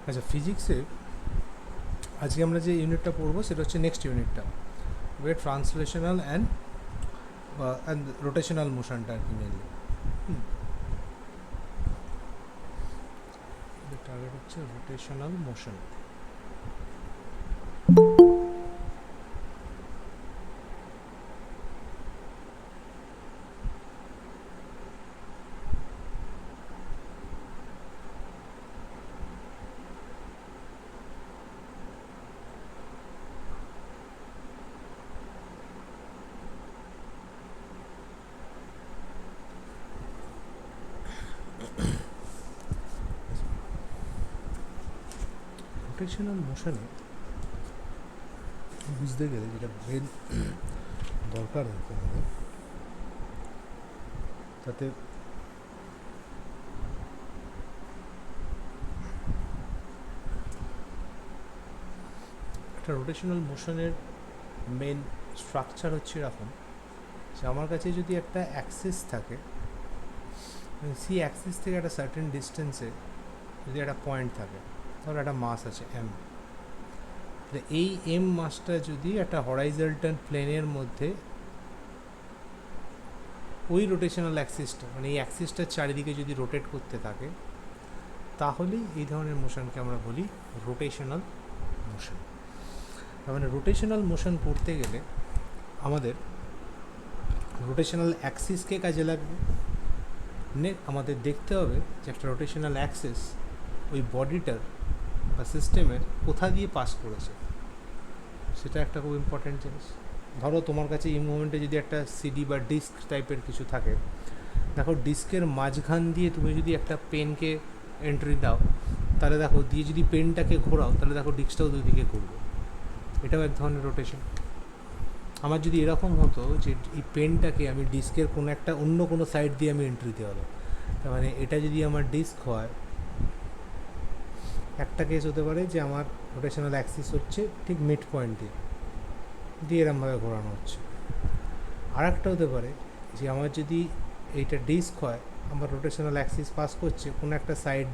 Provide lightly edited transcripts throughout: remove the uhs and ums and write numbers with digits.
আচ্ছা, ফিজিক্সে আজকে আমরা যে ইউনিটটা পড়বো সেটা হচ্ছে নেক্সট ইউনিটটা, ওয়ে ট্রান্সলেশনাল অ্যান্ড রোটেশনাল মোশনটা আর কি মেনলি। টার্গেট হচ্ছে রোটেশনাল মোশন। রোটেশনাল মোশনে বুঝতে গেলে যেটা ব্রেন দরকার হতো আমাদের, তাতে একটা রোটেশনাল মোশনের মেন স্ট্রাকচার হচ্ছে এরকম যে আমার কাছে যদি একটা অ্যাক্সিস থাকে, সেই অ্যাক্সিস থেকে একটা সার্টেন ডিস্টেন্সে যদি একটা পয়েন্ট থাকে, ধর একটা মাস আছে এম, তাহলে এই এম মাসটা যদি একটা হরাইজন্টাল প্লেনের মধ্যে ওই রোটেশনাল অ্যাক্সিসটা, মানে এই অ্যাক্সিসটার চারিদিকে যদি রোটেট করতে থাকে, তাহলেই এই ধরনের মোশনকে আমরা বলি রোটেশনাল মোশন। তার মানে রোটেশনাল মোশন করতে গেলে আমাদের রোটেশনাল অ্যাক্সিসকে কাজে লাগবে, আমাদের দেখতে হবে যে একটা রোটেশনাল অ্যাক্সিস ওই বডিটার বা সিস্টেমের কোথা দিয়ে পাস করেছে, সেটা একটা খুব ইম্পর্ট্যান্ট জিনিস। ধরো তোমার কাছে এই মুভমেন্টে যদি একটা সিডি বা ডিস্ক টাইপের কিছু থাকে, দেখো ডিস্কের মাঝখান দিয়ে তুমি যদি একটা পেনকে এন্ট্রি দাও, তাহলে দেখো দিয়ে যদি পেনটাকে ঘোরাও, তাহলে দেখো ডিস্কটাও দুই দিকে ঘুরবে, এটাও এক ধরনের রোটেশন। আমার যদি এরকম হতো যে এই পেনটাকে আমি ডিস্কের কোনো একটা অন্য কোনো সাইড দিয়ে আমি এন্ট্রি দেওয়ালাম, তার মানে এটা যদি আমার ডিস্ক হয়, একটা কেস হতে পারে যে আমার রোটেশনাল অ্যাক্সিস হচ্ছে ঠিক মিড পয়েন্ট দিয়ে এরমভাবে ঘোরানো হচ্ছে। আর একটা হতে পারে যে আমার যদি এইটা ডিস্ক হয়, আমার রোটেশনাল অ্যাক্সিস পাস করছে কোনো একটা সাইড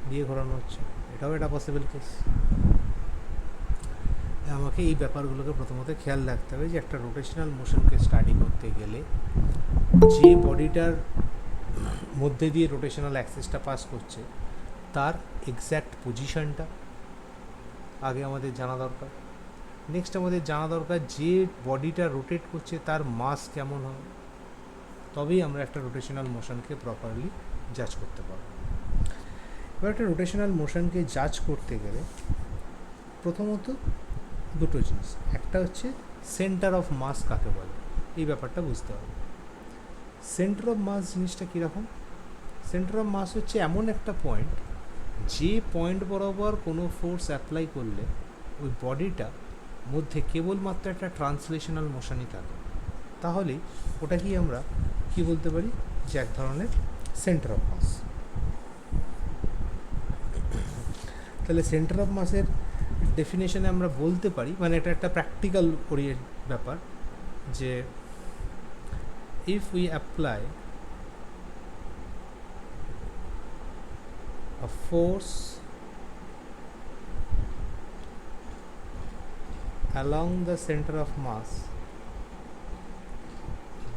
দিয়ে ঘোরানো হচ্ছে, এটাও একটা পসিবল কেস। আমাকে এই ব্যাপারগুলোকে প্রথমত খেয়াল রাখতে হবে যে একটা রোটেশনাল মোশনকে স্টাডি করতে গেলে যে বডিটার মধ্যে দিয়ে রোটেশনাল অ্যাক্সিসটা পাস করছে তার এক্স্যাক্ট পজিশনটা আগে আমাদের জানা দরকার। নেক্সট আমাদের জানা দরকার যে বডিটা রোটেট করছে তার মাস কেমন হবে, তবেই আমরা একটা রোটেশনাল মোশনকে প্রপারলি জাজ করতে পারব। এবার একটা রোটেশনাল মোশনকে জাজ করতে গেলে প্রথমত দুটো জিনিস, একটা হচ্ছে সেন্টার অফ মাস কাকে বলে, এই ব্যাপারটা বুঝতে হবে। সেন্টার অফ মাস জিনিসটা কীরকম? সেন্টার অফ মাস হচ্ছে এমন একটা পয়েন্ট যে পয়েন্ট বরাবর কোনো ফোর্স অ্যাপ্লাই করলে ওই বডিটা মধ্যে কেবলমাত্র একটা ট্রান্সলেশনাল মোশনই থাকে, তাহলেই ওটাকেই আমরা কি বলতে পারি যে এক ধরনের সেন্টার অফ মাস। তাহলে সেন্টার অফ মাসের ডেফিনেশনে আমরা বলতে পারি, মানে এটা একটা প্র্যাকটিক্যাল ব্যাপার, যে if we apply a force along the center of mass,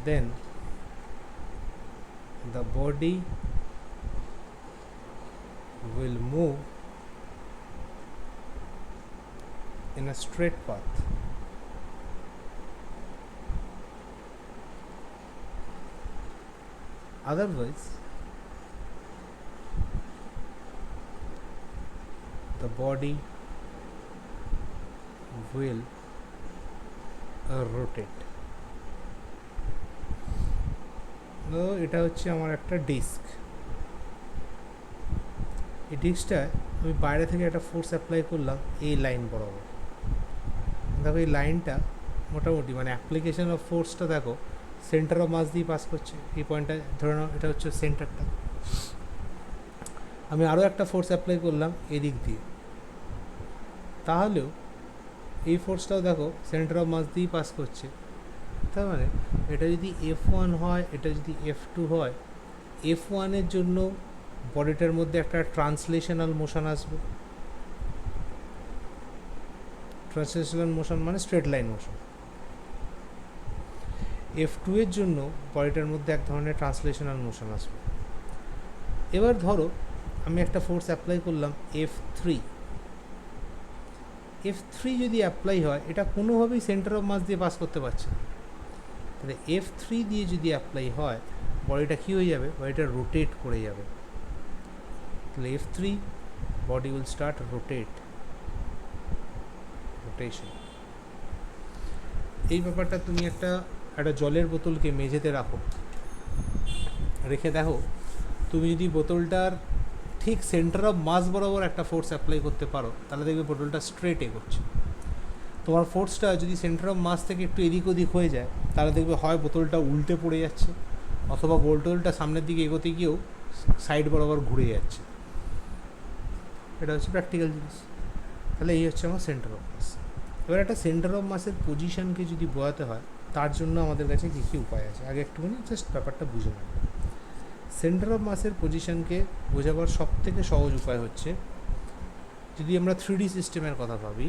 then the body will move in a straight path. Otherwise, the body will rotate. তো এটা হচ্ছে আমার একটা ডিস্ক, এই ডিস্কটা আমি বাইরে থেকে একটা ফোর্স অ্যাপ্লাই করলাম এই লাইন বরাবর, দেখো এই লাইনটা মোটামুটি মানে অ্যাপ্লিকেশন অফ ফোর্সটা দেখো সেন্টার অফ মাস দিয়ে পাস করছে, এই পয়েন্টটা ধরে নাও এটা হচ্ছে সেন্টারটা। আমি আরও একটা ফোর্স অ্যাপ্লাই করলাম এদিক দিয়ে, তাহলেও এই ফোর্সটাও দেখো সেন্টার অফ মাস দিয়েই পাস করছে। তার মানে এটা যদি F1 হয়, এটা যদি F2 হয়, F1-এর জন্য বডিটার মধ্যে একটা ট্রান্সলেশনাল মোশন আসবে। ট্রান্সলেশনাল মোশন মানে স্ট্রেট লাইন মোশন। F2 এর জন্য বডিটার মধ্যে এক ধরনের ট্রান্সলেশনাল মোশন আসবে। এবার ধরো আমি একটা ফোর্স অ্যাপ্লাই করলাম F3। F3 যদি অ্যাপ্লাই হয়, এটা কোনোভাবেই সেন্টার অফ মাস দিয়ে পাস করতে পারছে না। তাহলে F3 দিয়ে যদি অ্যাপ্লাই হয়, বডিটা কী হয়ে যাবে? বডিটা রোটেট করে যাবে। তাহলে F3 body will start rotation. এই ব্যাপারটা তুমি একটা জলের বোতলকে মেঝেতে রেখে দেখো, তুমি যদি বোতলটার ঠিক সেন্টার অফ মাস বরাবর একটা ফোর্স অ্যাপ্লাই করতে পারো, তাহলে দেখবে বোতলটা স্ট্রেট এগোচ্ছে। তোমার ফোর্সটা যদি সেন্টার অফ মাস থেকে একটু এদিক ওদিক হয়ে যায়, তাহলে দেখবে হয় বোতলটা উল্টে পড়ে যাচ্ছে, অথবা বোতলটা সামনের দিকে এগোতে গিয়েও সাইড বরাবর ঘুরে যাচ্ছে। এটা হচ্ছে প্র্যাকটিক্যাল জিনিস। তাহলে এই হচ্ছে আমার সেন্টার অফ মাস। এবার একটা সেন্টার অফ মাসের পজিশনকে যদি বোঝাতে হয়, তার জন্য আমাদের কাছে কী কী উপায় আছে, আগে একটুখানি জাস্ট ব্যাপারটা বুঝে নেব। সেন্টার অফ মাসের পজিশনকে বোঝাবার সবথেকে সহজ উপায় হচ্ছে, যদি আমরা 3D সিস্টেমের কথা ভাবি,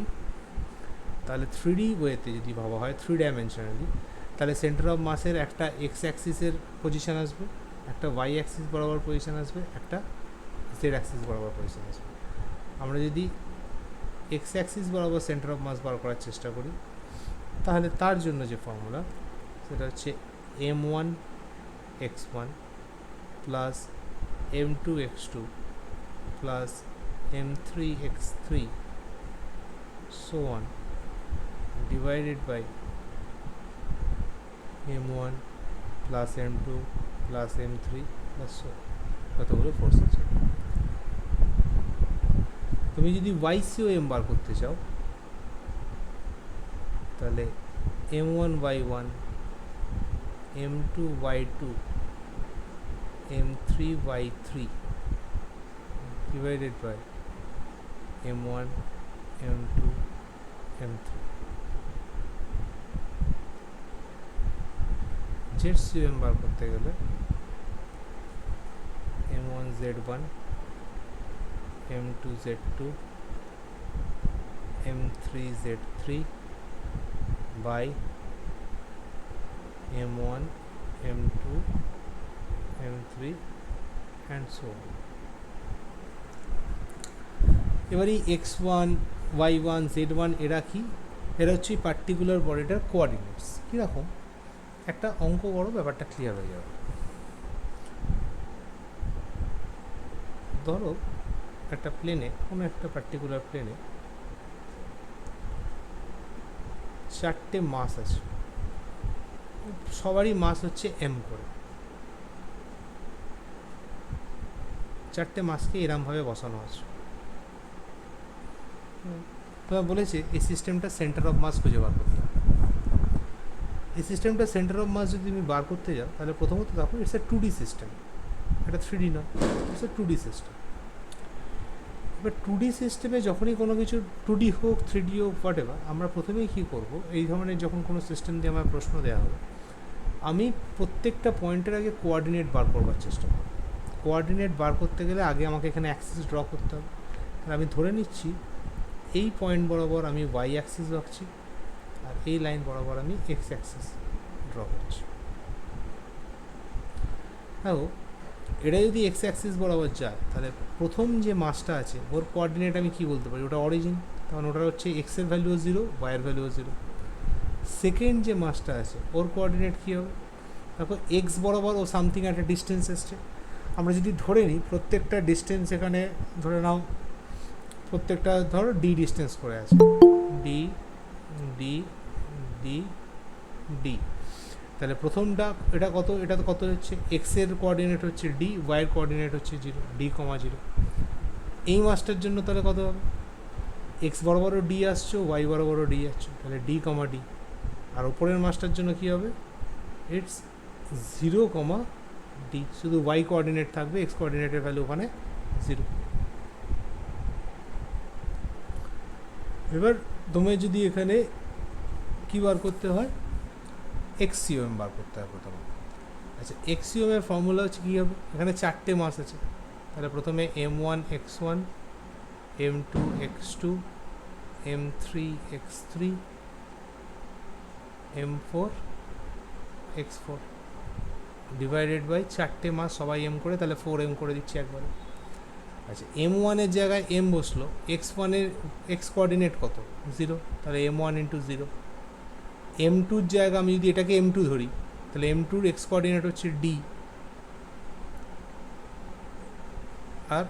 তাহলে 3D ওয়েতে যদি ভাবা হয়, 3 ডাইমেনশনালি, তাহলে সেন্টার অফ মাসের একটা এক্স অ্যাক্সিসের পজিশন আসবে, একটা ওয়াই অ্যাক্সিস বরাবর পজিশন আসবে, একটা জেড অ্যাক্সিস বরাবর পজিশন আসবে। আমরা যদি এক্স অ্যাক্সিস বরাবর সেন্টার অফ মাস বার করার চেষ্টা করি, তাহলে তার জন্য যে ফর্মুলা, সেটা হচ্ছে m1 x1 plus m2 x2 plus m3 x3 so on divided by m1 plus m2 plus m3 plus so on। কতগুলো ফোর্স আছে। তুমি যদি YCOM বার করতে চাও, তাহলে m1 y1 m2 y2 m3 y3 divided by m1 m2 m3। ZCOM বার করতে গেলে m1 z1 m2 z2 m3 z3 by m1 m2 m3 and so on। এবার এই x1 y1 z1 এরা কি? এরা হচ্ছে পার্টিকুলার বডিটার কোঅর্ডিনেটস। কীরকম? একটা অঙ্ক বড়, ব্যাপারটা ক্লিয়ার হয়ে যাবে। ধরো একটা প্লেনে, কোনো একটা পার্টিকুলার প্লেনে 4টে মাস আছে, সবারই মাস হচ্ছে m করে। 4টে মাসকে এরমভাবে বসানো আছে। তোমার বলেছে এই সিস্টেমটা সেন্টার অফ মাস খুঁজে বার করতে হবে। এই সিস্টেমটা সেন্টার অফ মাস যদি তুমি বার করতে যাও, তাহলে প্রথমত দেখো ইটস এ 2D সিস্টেম, এটা 3D নয়, ইটস এ 2D সিস্টেম। এবার 2D সিস্টেমে যখনই কোনো কিছু 2D হোক 3D হোক হোয়াট এভার, আমরা প্রথমেই কী করবো, এই ধরনের যখন কোনো সিস্টেম দিয়ে আমার প্রশ্ন দেওয়া হবে, আমি প্রত্যেকটা পয়েন্টের আগে কোঅর্ডিনেট বার করবার চেষ্টা করব। কোঅর্ডিনেট বার করতে গেলে আগে আমাকে এখানে অ্যাক্সিস ড্র করতে হবে। আমি ধরে নিচ্ছি এই পয়েন্ট বরাবর আমি ওয়াই অ্যাক্সিস রাখছি, আর এই লাইন বরাবর আমি এক্স অ্যাক্সিস ড্র করছি। দেখো এটা যদি এক্স অ্যাক্সিস বরাবর যায়, তাহলে প্রথম যে মাসটা আছে ওর কোঅর্ডিনেট আমি কী বলতে পারি, ওটা অরিজিন, কারণ ওটা হচ্ছে এক্সের ভ্যালুও 0, ওয়াইয়ের ভ্যালুও 0। সেকেন্ড যে মাসটা আছে ওর কোঅর্ডিনেট কী হবে, দেখো এক্স বরাবর ও সামথিং একটা ডিস্টেন্স এসছে। আমরা যদি ধরে নিই প্রত্যেকটা ডিস্টেন্স, এখানে ধরে নাও প্রত্যেকটা ধরো ডি ডিস্টেন্স করে আছে, ডি ডি ডি ডি। তাহলে প্রথমটা এটা কত, এটা কত হচ্ছে, এক্সের কোঅর্ডিনেট হচ্ছে ডি, ওয়াইয়ের কোঅর্ডিনেট হচ্ছে 0, ডি কমা 0। এই মাসটার জন্য তাহলে কত হবে, এক্স বরাবরও ডি আসছো, ওয়াই বরাবরও ডি আসছো, তাহলে ডি কমা ডি। আর ওপরের মাসটার জন্য কী হবে, ইটস 0 কমা ডি, শুধু ওয়াই কোঅর্ডিনেট থাকবে, এক্স কোঅর্ডিনেটের ভ্যালু ওখানে 0। এবার তোমায় যদি এখানে কী বার করতে হয়, এক্সিওএম বার করতে হবে প্রথমে। আচ্ছা, এক্সিওএমের ফর্মুলা হচ্ছে কী হবে, এখানে 4টে মাস আছে, তাহলে প্রথমে m1 x1, m2 x2, m3 x3, m4 x4 divided by চারটে মাস সবাই এম করে, তাহলে 4m করে দিচ্ছি একবারে। আচ্ছা, m1 এর জায়গায় m বসলো, x1 এর এক্স কোঅর্ডিনেট কত? 0, তাহলে m1 ইন্টু 0। m2 এর জায়গায় আমি যদি এটাকে m2 ধরি, তাহলে m2 এর এক্স কোঅর্ডিনেট হচ্ছে d, আর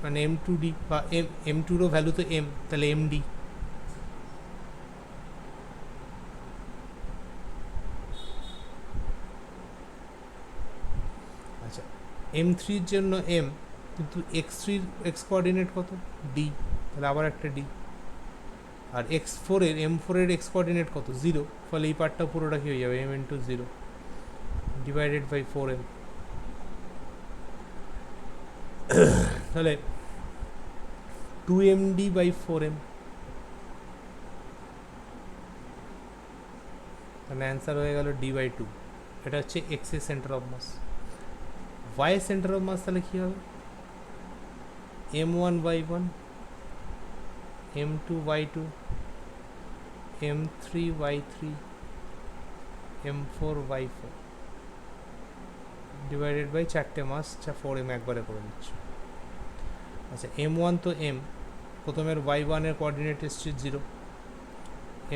মানে m2d বা m2রও ভ্যালু তো m, তাহলে md। আচ্ছা, m3-র জন্য m, কিন্তু x3-র এক্স কোঅর্ডিনেট কত? d, তাহলে আবার একটা d। আর x4-এর m4-এর এক্স কোঅর্ডিনেট কত? 0, ফলে এই পার্টটা পুরোটা কি হয়ে যাবে? m into 0 divided by 4m। তাহলে 2md বাই 4m, তাহলে অ্যান্সার হয়ে গেল d বাই 2। এটা হচ্ছে x এর সেন্টার অফ মাস। y এর সেন্টার অফ মাস তাহলে কী হবে? m1 y1, m2 y2, m3 y3, m4 y4 divided by চারটে মাস, 4m একবারে করে দিচ্ছি। আচ্ছা, m1 তো m, প্রথমের y1 এর কোঅর্ডিনেট এসছে 0,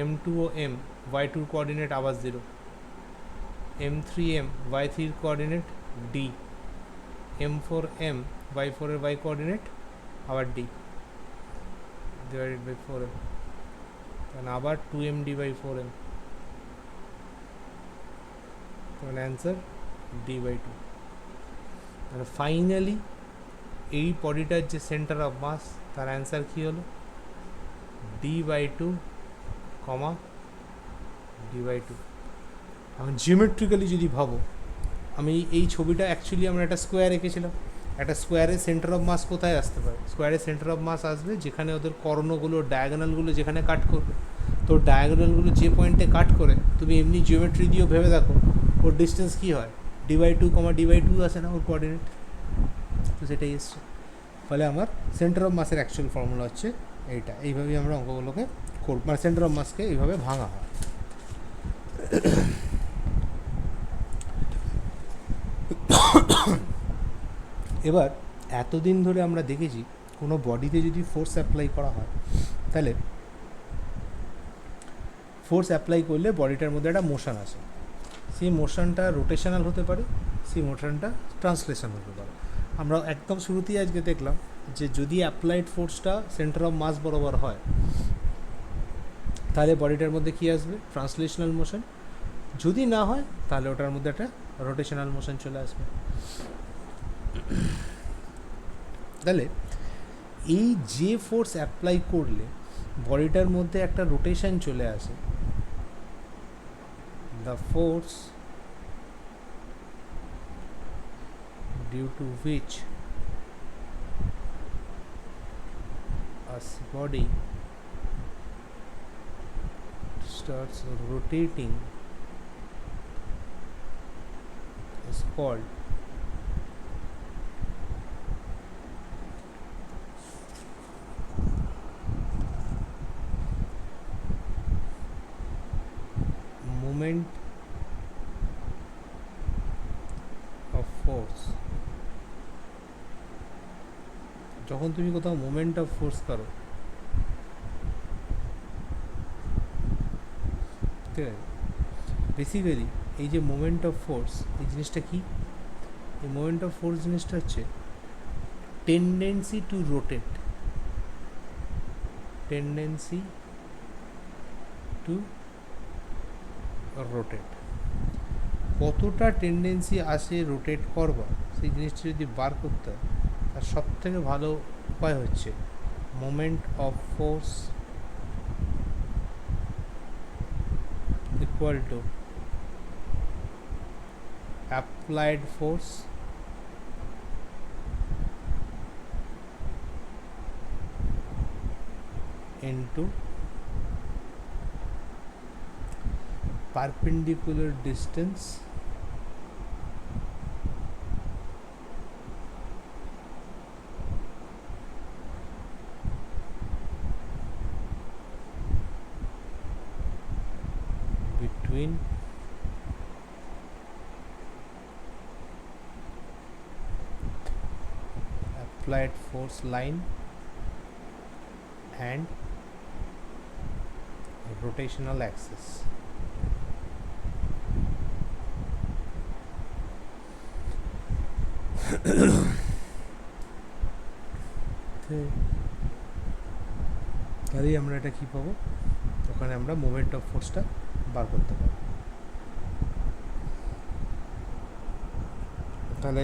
m2 ও m, y2 এর কোঅর্ডিনেট আবার 0, m3m, y3 এর কোঅর্ডিনেট d, m4m, y4 এর y কোঅর্ডিনেট আবার d ডিভাইডেড বাই 4m, তাহলে আবার 2md বাই 4m, তাহলে অ্যান্সার d বাই 2। তাহলে ফাইনালি এই বডিটার যে সেন্টার অফ মাস, তার অ্যান্সার কী হলো? d by 2, d by 2। এখন জিওমেট্রিক্যালি যদি ভাবো, আমি এই ছবিটা অ্যাকচুয়ালি আমরা একটা স্কোয়ার এঁকেছিলাম। একটা স্কোয়ারের সেন্টার অফ মাস কোথায় আসতে পারে? স্কোয়ারের সেন্টার অফ মাস আসবে যেখানে ওদের কর্ণগুলো, ডায়াগোনালগুলো যেখানে কাট করবে। তো ডায়াগোনালগুলো যে পয়েন্টে কাট করে, তুমি এমনি জিওমেট্রি দিয়েও ভেবে দেখো ওর ডিস্টেন্স কী হয়? d বাই 2, d বাই 2 আসে না ওর কোঅর্ডিনেট? তো সেটাই এসছে। ফলে আমার সেন্টার অফ মাসের অ্যাকচুয়াল ফর্মুলা হচ্ছে এইটা। এইভাবেই আমরা অঙ্কগুলোকে করব, মানে সেন্টার অফ মাসকে এইভাবে ভাঙা হয়। এবার এতদিন ধরে আমরা দেখেছি কোনো বডিতে যদি ফোর্স অ্যাপ্লাই করা হয়, তাহলে ফোর্স অ্যাপ্লাই করলে বডিটার মধ্যে একটা মোশন আসে। সেই মোশনটা রোটেশনাল হতে পারে, সেই মোশনটা ট্রান্সলেশন হতে পারে। আমরা একদম শুরুতেই আজকে দেখলাম যে যদি অ্যাপ্লাইড ফোর্সটা সেন্টার অফ মাস বরাবর হয়, তাহলে বডিটার মধ্যে কী আসবে? Translational motion. যদি না হয়, তাহলে ওটার মধ্যে একটা রোটেশনাল মোশন চলে আসবে। তাহলে এই যে ফোর্স অ্যাপ্লাই করলে বডিটার মধ্যে একটা রোটেশন চলে আসে, the force due to which a body starts rotating is called moment of force। যখন তুমি কোথাও মোমেন্ট অফ ফোর্স করো, ঠিক আছে, বেসিক্যালি এই যে মোমেন্ট অফ ফোর্স, এই জিনিসটা কি? এই মোমেন্ট অফ ফোর্স জিনিসটা হচ্ছে tendency two rotate, tendency two rotate. কতটা টেন্ডেন্সি আসে রোটেট করবা, সেই জিনিসটা যদি বার করতে হয়, তার সবথেকে ভালো উপায় হচ্ছে moment of force equal two applied force into perpendicular distance applied force line and rotational axis. তাহলেই আমরা এটা কী পাবো, ওখানে আমরা মোমেন্ট অফ ফোর্সটা বার করতে পারবো। তাহলে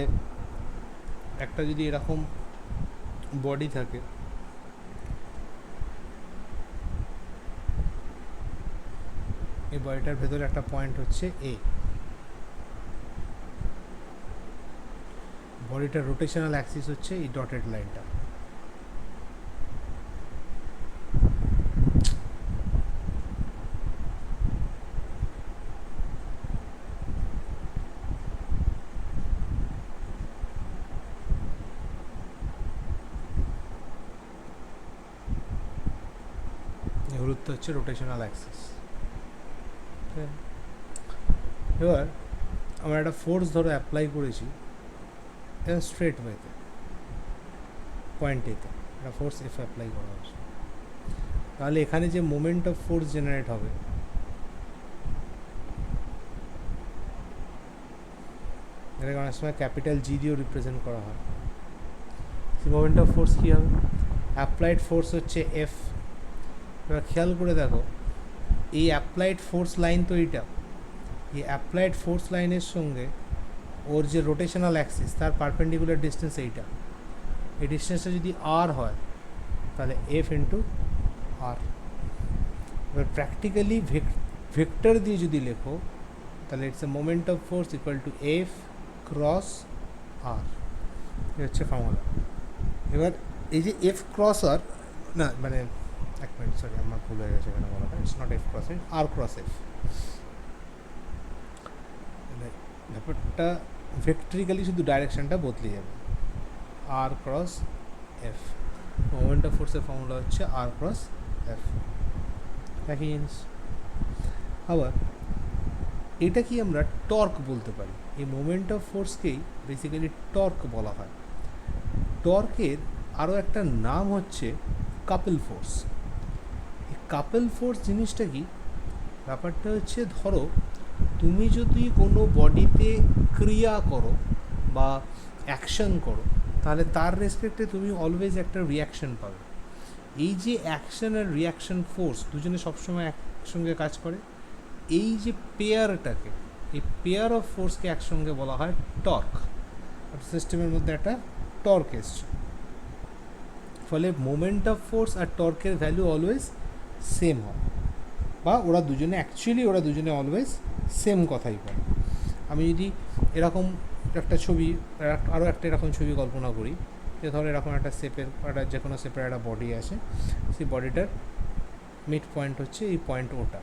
একটা যদি এরকম বডি থাকে, এই বডিটার ভেতরে একটা পয়েন্ট হচ্ছে এ, বডিটার রোটেশনাল অ্যাক্সিস হচ্ছে এই ডটেড লাইনটা। হলুদটা হচ্ছে রোটেশনাল অ্যাক্সিস। এবার আমরা একটা ফোর্স ধরো অ্যাপ্লাই করেছি স্ট্রেট ওয়েতে, পয়েন্ট এতে একটা ফোর্স এফ অ্যাপ্লাই করা হচ্ছে, তাহলে এখানে যে মোমেন্ট অফ ফোর্স জেনারেট হবে এটাকে অনেক সময় ক্যাপিটাল জি দিয়েও রিপ্রেজেন্ট করা হয়। মোমেন্ট অফ ফোর্স কী হবে, অ্যাপ্লাইড ফোর্স হচ্ছে এফ। এবার খেয়াল করে দেখো এই অ্যাপ্লাইড ফোর্স লাইন তো এইটা, এই অ্যাপ্লাইড ফোর্স লাইনের সঙ্গে ওর যে রোটেশনাল অ্যাক্সিস তার পারপেন্ডিকুলার ডিস্টেন্স এইটা, এই ডিস্টেন্সটা যদি আর হয় তাহলে এফ ইন্টু আর। এবার প্র্যাকটিক্যালি ভেক্টর দিয়ে যদি লেখো তাহলে it's a moment of force equal to F cross R, এ হচ্ছে ফর্মুলা। এবার এই যে এফ ক্রস আর, না মানে এক মিনিট সরি আমার ভুল হয়ে গেছে এখানে বলাটা, it's not F cross F, R cross F. ব্যাপারটা ভেক্টরিক্যালি শুধু ডাইরেকশনটা বদলে যাবে, r cross F. Moment of ফোর্সের ফর্মুলা হচ্ছে আর ক্রস এফ, একই জিনিস। আবার এটা কি আমরা টর্ক বলতে পারি, এই মোমেন্ট অফ ফোর্সকেই বেসিক্যালি টর্ক বলা হয়। টর্কের আরও একটা নাম হচ্ছে কাপল ফোর্স। এই কাপল ফোর্স জিনিসটা কি, ব্যাপারটা হচ্ছে ধরো তুমি যদি কোনো বডিতে ক্রিয়া করো বা অ্যাকশন করো তাহলে তার রেসপেক্টে তুমি অলওয়েজ একটা রিয়াকশন পাবে। এই যে অ্যাকশন আর রিয়াকশন ফোর্স দুজনে সবসময় একসঙ্গে কাজ করে, এই যে পেয়ারটাকে, এই পেয়ার অফ ফোর্সকে একসঙ্গে বলা হয় টর্ক। সিস্টেমের মধ্যে একটা টর্ক এসছে, ফলে মোমেন্ট অফ ফোর্স আর টর্কের ভ্যালু অলওয়েজ সেম হয়, বা ওরা দুজনে অলওয়েজ সেম কথাই বলে। আমি যদি এরকম একটা ছবি, আরও একটা এরকম ছবি কল্পনা করি, যে ধরো এরকম একটা শেপের, একটা যে কোনো শেপের একটা বডি আছে, সেই বডিটার মিড পয়েন্ট হচ্ছে এই পয়েন্ট ওটা,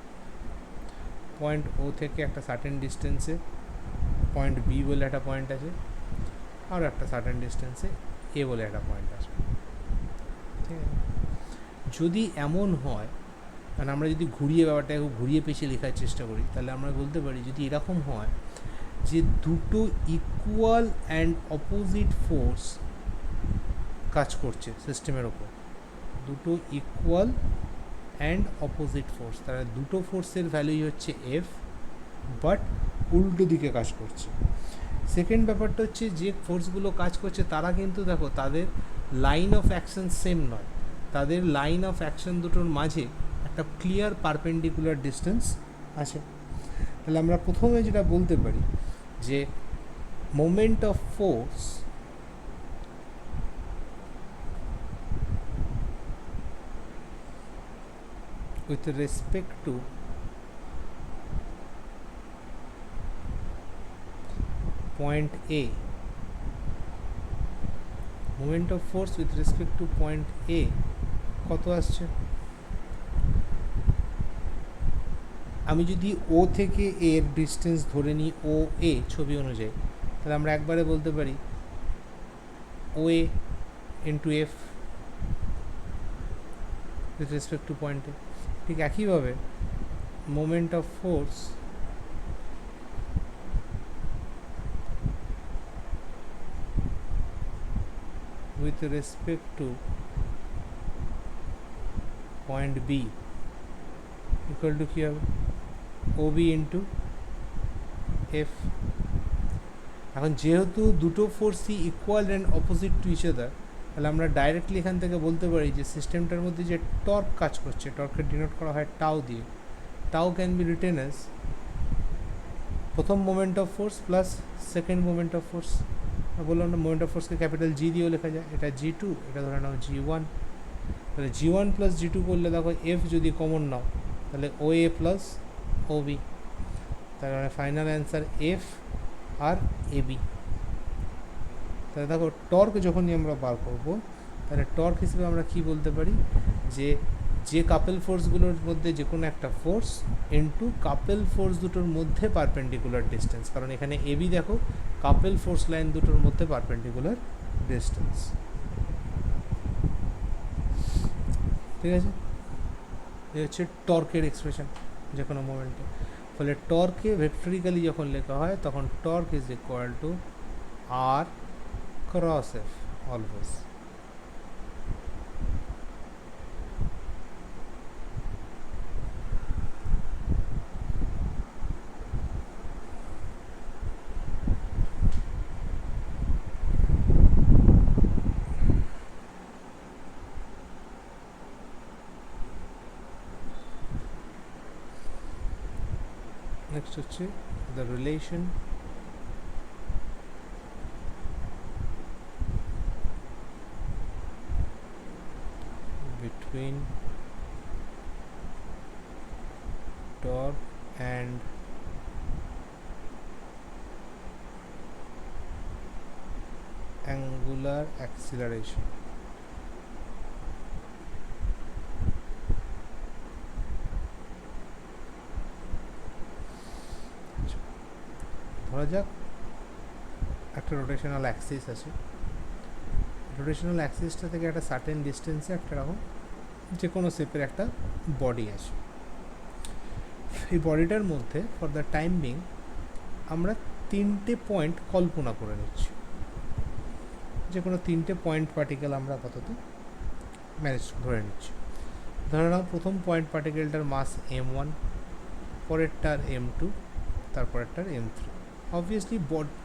পয়েন্ট ও থেকে একটা সার্টেন ডিস্টেন্সে পয়েন্ট বি বলে একটা পয়েন্ট আছে, আর একটা সার্টেন ডিস্টেন্সে এ বলে একটা পয়েন্ট আছে, ঠিক আছে। যদি এমন হয়, কারণ আমরা যদি ব্যাপারটাকে ঘুরিয়ে পেছিয়ে লেখার চেষ্টা করি, তাহলে আমরা বলতে পারি যদি এরকম হয় যে দুটো ইকুয়াল অ্যান্ড অপোজিট ফোর্স কাজ করছে সিস্টেমের ওপর, দুটো ইকুয়াল অ্যান্ড অপোজিট ফোর্স, তারা দুটো ফোর্সের ভ্যালুই হচ্ছে এফ, বাট উল্টো দিকে কাজ করছে। সেকেন্ড ব্যাপারটা হচ্ছে যে ফোর্সগুলো কাজ করছে তারা কিন্তু দেখো তাদের লাইন অফ অ্যাকশন সেম নয়, তাদের লাইন অফ অ্যাকশন দুটোর মাঝে একটা ক্লিয়ার পারপেন্ডিকুলার ডিস্টেন্স আছে। তাহলে আমরা প্রথমে যেটা বলতে পারি যে moment of force with respect to point A, moment of force with respect to point A কত আসছে, আমি যদি ও থেকে এর ডিস্টেন্স ধরে নিই ও এ ছবি অনুযায়ী, তাহলে আমরা একবারে বলতে পারি O A into F with respect to point A। ঠিক একইভাবে moment of force with respect to point B equal to কি হবে OB into F। এখন যেহেতু দুটো ফোর্সই equal and opposite to each other, তাহলে আমরা ডাইরেক্টলি এখান থেকে বলতে পারি যে সিস্টেমটার মধ্যে যে টর্ক কাজ করছে, টর্কের ডিনোট করা হয় টাউ দিয়ে। Tau can be written as প্রথম moment of force plus second moment of force. বললাম না মোমেন্ট অফ ফোর্সকে ক্যাপিটাল জি দিয়েও লেখা যায়, এটা G2, এটা ধরে নাও G1। তাহলে G1 প্লাস G2 করলে দেখো এফ যদি কমন নাও তাহলে OA প্লাস OB, তার মানে final answer F R AB। তাহলে দেখো টর্ক যখনই আমরা বার করব, তাহলে টর্ক হিসেবে আমরা কি বলতে পারি যে কাপেল ফোর্সগুলোর মধ্যে যে কোনো একটা ফোর্স ইনটু কাপেল ফোর্স দুটোর মধ্যে পারপেন্ডিকুলার ডিস্টেন্স, কারণ এখানে AB দেখো কাপেল ফোর্স লাইন দুটোর মধ্যে পারপেন্ডিকুলার ডিস্টেন্স। ঠিক আছে, এই হচ্ছে টর্কের এক্সপ্রেশন যে কোনো মোমেন্টে। ফলে টর্কে ভেক্টরিক্যালি যখন লেখা হয় তখন torque is equal to R cross F always. Next হচ্ছে the relation between torque and angular acceleration। ধরা যাক একটা রোটেশনাল অ্যাক্সিস আছে, রোটেশনাল অ্যাক্সিসটা থেকে একটা সার্টেন ডিস্টেন্সে একটা রকম যে কোনো শেপের একটা বডি আছে। এই বডিটার মধ্যে ফর দ্য টাইম বিং আমরা তিনটে পয়েন্ট কল্পনা করে নিচ্ছি, যে কোনো তিনটে পয়েন্ট পার্টিকেল আমরা আপাতত ম্যানেজ ধরে নিচ্ছি। ধরে নাও প্রথম পয়েন্ট পার্টিকেলটার মাস m1, পরেরটার m2, তারপরেরটার m3। অবভিয়াসলি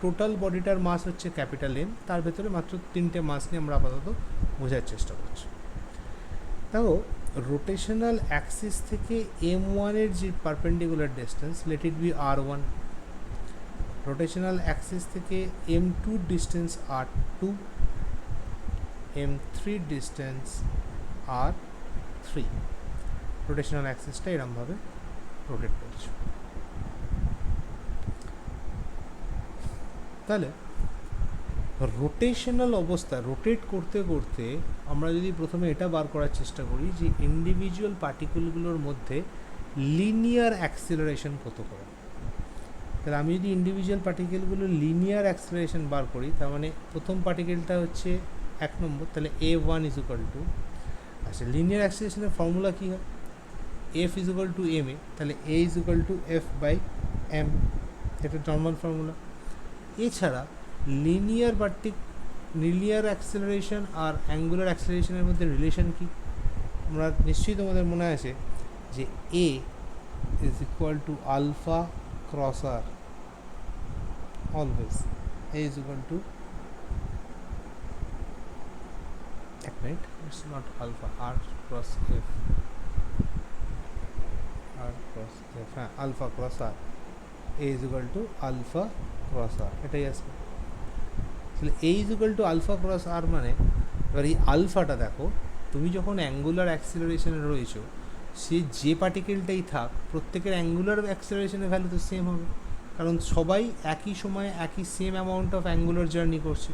টোটাল বডিটার মাস হচ্ছে ক্যাপিটাল M, তার ভেতরে মাত্র তিনটে মাস নিয়ে আমরা আপাতত বোঝার চেষ্টা করছি। তাও রোটেশনাল অ্যাক্সিস থেকে m1 এর যে perpendicular distance let it be r1, rotational Axis থেকে m2 distance r2, m3 distance r3। Rotational অ্যাক্সিসটা এরমভাবে রোটেট করছে। তাহলে রোটেশনাল অবস্থা রোটেট করতে করতে আমরা যদি প্রথমে এটা বার করার চেষ্টা করি যে ইন্ডিভিজুয়াল পার্টিকেলগুলোর মধ্যে লিনিয়ার অ্যাক্সিলারেশন কত করে, তাহলে আমি যদি ইন্ডিভিজুয়াল পার্টিকেলগুলোর লিনিয়ার অ্যাক্সিলারেশন বার করি, তার মানে প্রথম পার্টিকেলটা হচ্ছে 1 নম্বর, তাহলে a1 ইজ ইকুয়াল টু, আচ্ছা লিনিয়ার অ্যাক্সিলারেশনের ফর্মুলা কী হয়, f is equal to ma, তাহলে a is equal to f by m, এটা নর্মাল ফর্মুলা। এছাড়া লিনিয়ার অ্যাক্সেলারেশন আর অ্যাঙ্গুলার অ্যাক্সেলারেশনের মধ্যে রিলেশন কি আমরা নিশ্চয়ই তোমাদের মনে আছে যে a is equal to alpha cross R, always a is equal to, এক minute, it's not alpha, R cross F, R cross F, হ্যাঁ alpha cross R, a is equal to alpha cross R, এটাই আসবে। তাহলে a is equal to alpha cross R মানে এবার এই আলফাটা দেখো তুমি যখন অ্যাঙ্গুলার অ্যাক্সিলারেশনে রয়েছো, সে যে পার্টিকেলটাই থাক প্রত্যেকের অ্যাঙ্গুলার অ্যাক্সিলারেশনের ভ্যালু তো সেম হবে, কারণ সবাই একই সময়ে একই same amount of angular journey করছে।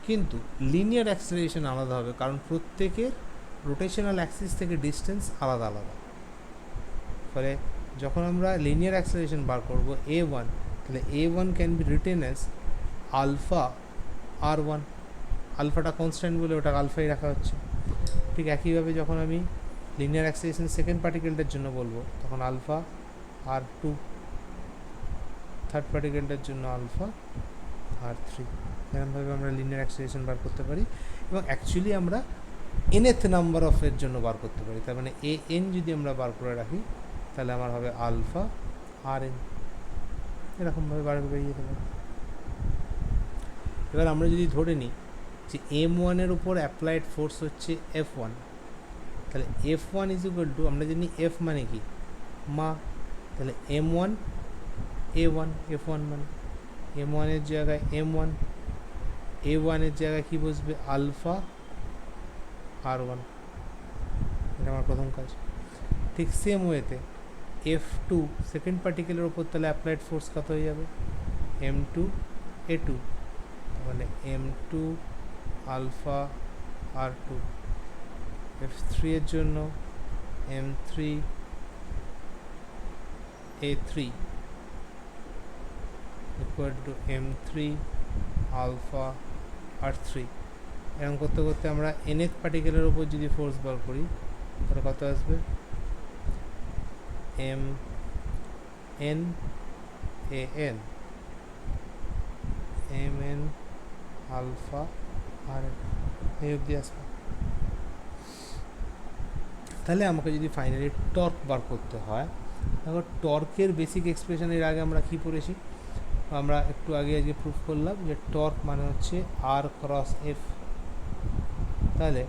কিন্তু লিনিয়ার অ্যাক্সিলারেশন আলাদা হবে, কারণ প্রত্যেকের রোটেশনাল অ্যাক্সিস থেকে ডিস্টেন্স আলাদা আলাদা। ফলে যখন আমরা লিনিয়ার অ্যাক্সিলারেশন বার করব a1, তাহলে a1 can be written as alpha r1, আলফাটা কনস্ট্যান্ট বলে ওটা আলফাই রাখা হচ্ছে। ঠিক একইভাবে যখন আমি লিনিয়ার অ্যাক্সিলারেশন সেকেন্ড পার্টিকেলটার জন্য বলবো তখন আলফা r2, থার্ড পার্টিকেলটার জন্য আলফা r3। এরকমভাবে আমরা লিনিয়ার অ্যাক্সিলারেশন বার করতে পারি এবং অ্যাকচুয়ালি আমরা nth নাম্বার অফ এর জন্য বার করতে পারি। তার মানে এ এন যদি আমরা বার করে রাখি তাহলে আমার হবে আলফা আর এন, এরকমভাবে বার বেরিয়ে যেতে পারে। এবার আমরা যদি ধরে নিই যে m1-এর উপর অ্যাপ্লাইড ফোর্স হচ্ছে F1, তাহলে F1 ইজ ইকুয়াল টু, আমরা জানি F মানে কি, মা, তাহলে M1 A1, F1 মানে M1-এর জায়গায় M1, A1-এর জায়গায় কি বসবে, আলফা R1। এটা আমার প্রথম কাজ। ঠিক সেম ওয়েতে F2 সেকেন্ড পার্টিকেলের ওপর তাহলে অ্যাপ্লাইড ফোর্স কত হয়ে যাবে, M2 A2, মানে M2 আলফা R2। F3 এর জন্য M3 A3 equal to M3 alpha R3। এরকম করতে করতে আমরা nth পার্টিকেলের ওপর যদি ফোর্স বার করি তাহলে কত আসবে, M n A n M n alpha R এই অবধি আসবে। তাহলে আমাকে যদি ফাইনালি টর্ক বার করতে হয়, তারপর টর্কের বেসিক এক্সপ্রেশন এর আগে আমরা কি পড়েছি, আমরা একটু আগে আজকে প্রুফ করলাম যে টর্ক মানে হচ্ছে আর ক্রস এফ। তাহলে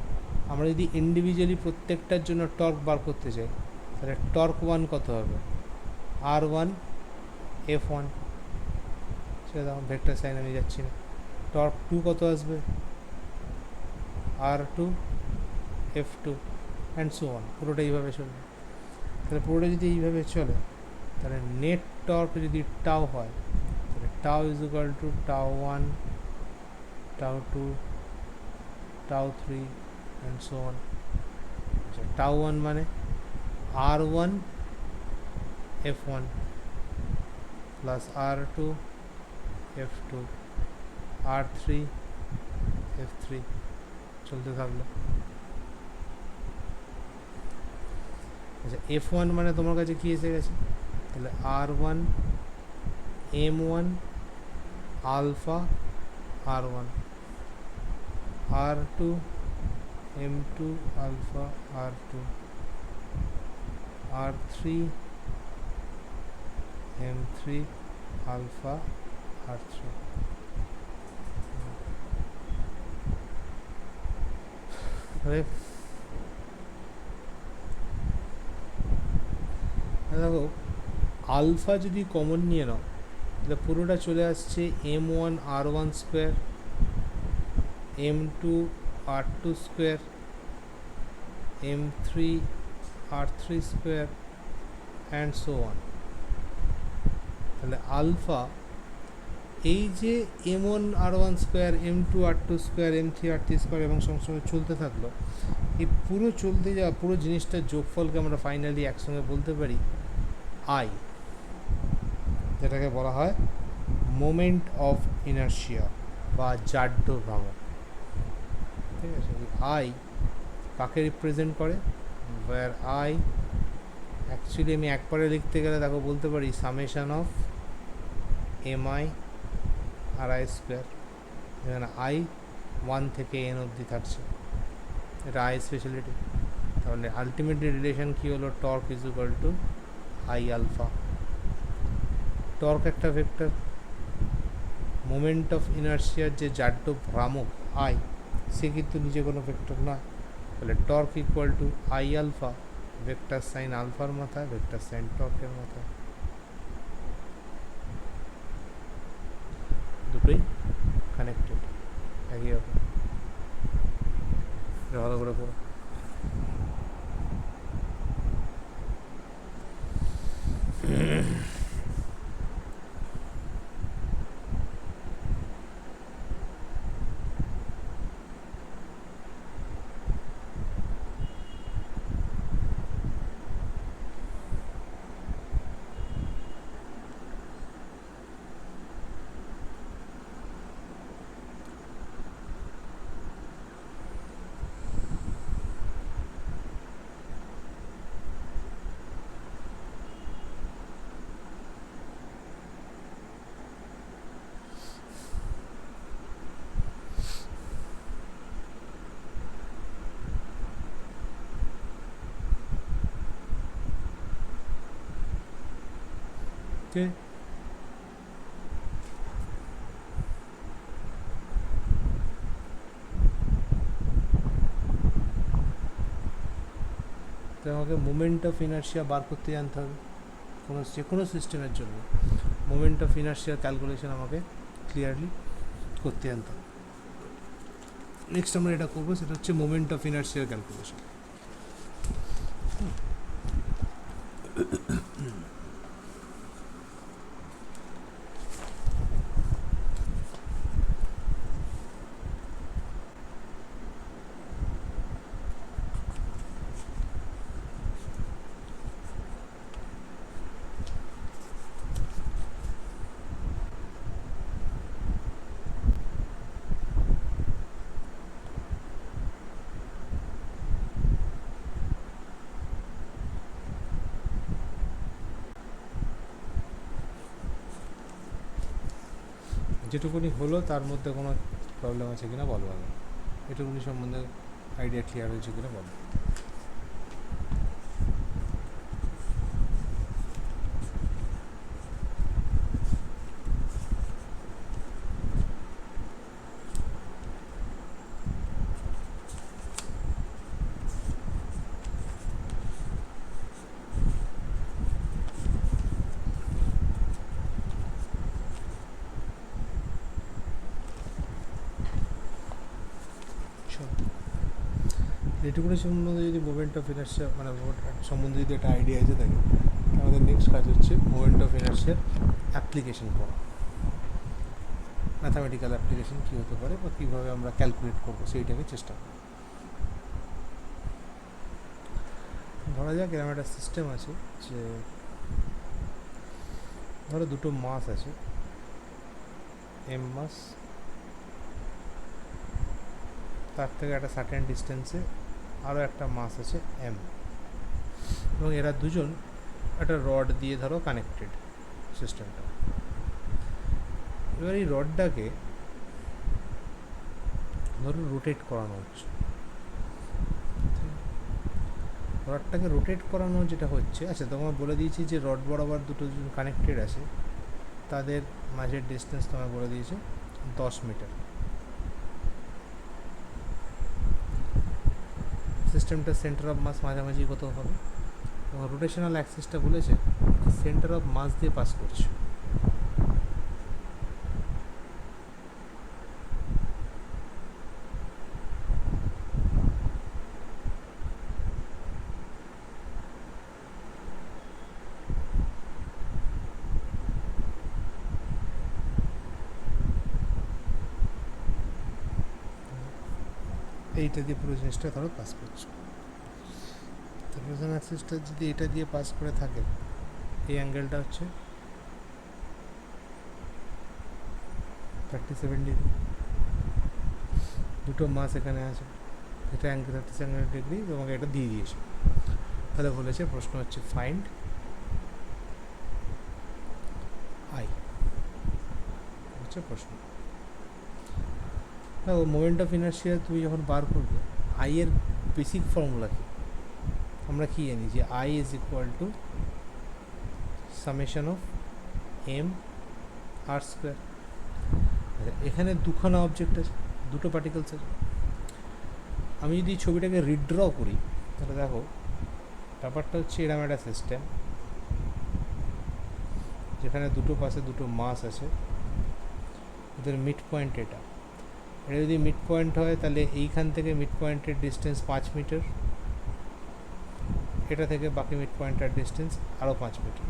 আমরা যদি ইন্ডিভিজুয়ালি প্রত্যেকটার জন্য টর্ক বার করতে চাই তাহলে টর্ক 1 কত হবে, R1 F1, সেটা দেখুন ভেক্টর সাইন আমি যাচ্ছি না। টর্ক 2 কত আসবে, R2 F2 and so on, পুরোটা এইভাবে চলবে। তাহলে পুরোটা যদি এইভাবে চলে তাহলে নেট টর্ক যদি টাও হয় তাহলে টাও ইজ ইকুয়াল টু টাও 1, টাও 2, টাও 3 অ্যান্ড সো অন। আচ্ছা, টাও 1 মানে R1 F1 plus R2 F2 R3 F3 চলতে থাকলো। আচ্ছা, F1 মানে তোমার কাছে কি এসে গেছে, তাহলে R1 M1 alpha R1, R2 M2 alpha R2, R3 M3 alpha R3। দেখো আলফা যদি কমন নিয়ে নাও তাহলে পুরোটা চলে আসছে M1 R1 square, M2 R2 square, M3 R3 square and so on. তাহলে আলফা এই যে M1 R1 square, M2 R2 square, M3 R3 square এবং সঙ্গে চলতে থাকলো, এই পুরো চলতে যাওয়া পুরো জিনিসটার যোগফলকে আমরা ফাইনালি একসঙ্গে বলতে পারি আই, যেটাকে বলা হয় মোমেন্ট অফ ইনার্শিয়া বা জাড্য ভ্রমণ। ঠিক আছে, আই কাকে রিপ্রেজেন্ট করে, ওয়্যার আই অ্যাকচুয়ালি আমি একবারে লিখতে গেলে দেখো বলতে পারি summation of MI r i square, যেখানে আই 1 থেকে n অবধি থাকছে, এটা আই স্পেশালিটি। তাহলে আলটিমেটলি রিলেশন কী হলো, torque is equal to I alpha. Torque একটা ভেক্টর, মোমেন্ট অফ ইনার্শিয়ার যে জাড্য ভ্রামক আই, সে কিন্তু নিজে কোনো ভেক্টর নয়। তাহলে torque equal to I alpha, vector sign আলফার মাথায়, ভেক্টর সাইন টর্কের মাথায়, দুটোই কানেক্টেড একই রকম। ভালো করে পড়ো। ওকে, তো আমাকে মোমেন্ট অফ ইনার্শিয়া বার করতে জানতে হবে যে কোনো সিস্টেমের জন্য। মোমেন্ট অফ ইনার্শিয়ার ক্যালকুলেশন আমাকে ক্লিয়ারলি করতে জানতে হবে। নেক্সট আমরা এটা করবো, সেটা হচ্ছে মোমেন্ট অফ ইনার্শিয়ার ক্যালকুলেশন। যেটুকুনি হলো তার মধ্যে কোনো প্রবলেম আছে কিনা বলো আগে, এটুকুনি সম্বন্ধে আইডিয়া ক্লিয়ার হয়েছে কিনা বলো। এটুকুনি সম্বন্ধে যদি মোমেন্ট অফ ইনার্শিয়া মানে সম্বন্ধে যদি একটা আইডিয়া এসে থাকে, আমাদের নেক্সট কাজ হচ্ছে মোমেন্ট অফ ইনার্শিয়ার অ্যাপ্লিকেশন করা। ম্যাথামেটিক্যাল অ্যাপ্লিকেশন কী হতে পারে বা কীভাবে আমরা ক্যালকুলেট করবো সেইটাকে চেষ্টা করব। ধরা যাক এরকম একটা সিস্টেম আছে যে ধরো দুটো মাস আছে, এম মাস, তার থেকে একটা সার্টেন ডিস্টেন্সে আরও একটা মাস আছে এম, এবং এরা দুজন একটা রড দিয়ে ধরো কানেক্টেড সিস্টেমটা। এবার এই রডটাকে ধরো রোটেট করানো হচ্ছে, রডটাকে রোটেট করানো যেটা হচ্ছে, আচ্ছা তোমায় বলে দিয়েছি যে রড বরাবর দুটো কানেক্টেড আছে, তাদের মাঝের ডিস্টেন্স তোমায় বলে দিয়েছে 10 মিটার। সিস্টেমটা সেন্টার অফ মাস মাঝামাঝি কত হবে, এবং রোটেশনাল অ্যাক্সিসটা বলেছে সেন্টার অফ মাস দিয়ে পাস করছে। এইটা দিয়ে পুরো জিনিসটা ধরো পাস করছে। তো রোটেশনাল অ্যাক্সিসটা যদি এটা দিয়ে পাস করে থাকে, এই অ্যাঙ্গেলটা হচ্ছে 37 ডিগ্রি। দুটো মাস এখানে আছে, এটা অ্যাঙ্গেল 37 ডিগ্রি, তোমাকে এটা দিয়ে দিয়েছে। তাহলে বলেছে প্রশ্ন হচ্ছে ফাইন্ড আই, হচ্ছে প্রশ্ন। দেখো মোমেন্ট অফ ইনার্শিয়া তুমি যখন বার করবে, আই এর বেসিক ফর্মুলা কি আমরা কি জানি, যে I is equal to summation of m r square. এখানে দুখানা অবজেক্ট আছে, দুটো পার্টিকেলস আছে। আমি যদি ছবিটাকে রিড্র করি তাহলে দেখো ব্যাপারটা হচ্ছে এরকম একটা সিস্টেম যেখানে দুটো পাশে দুটো মাস আছে, ওদের মিড পয়েন্ট এটা যদি মিড পয়েন্ট হয় তাহলে এইখান থেকে মিড পয়েন্টের ডিস্টেন্স 5 মিটার, এটা থেকে বাকি মিড পয়েন্টের ডিস্টেন্স আরও 5 মিটার।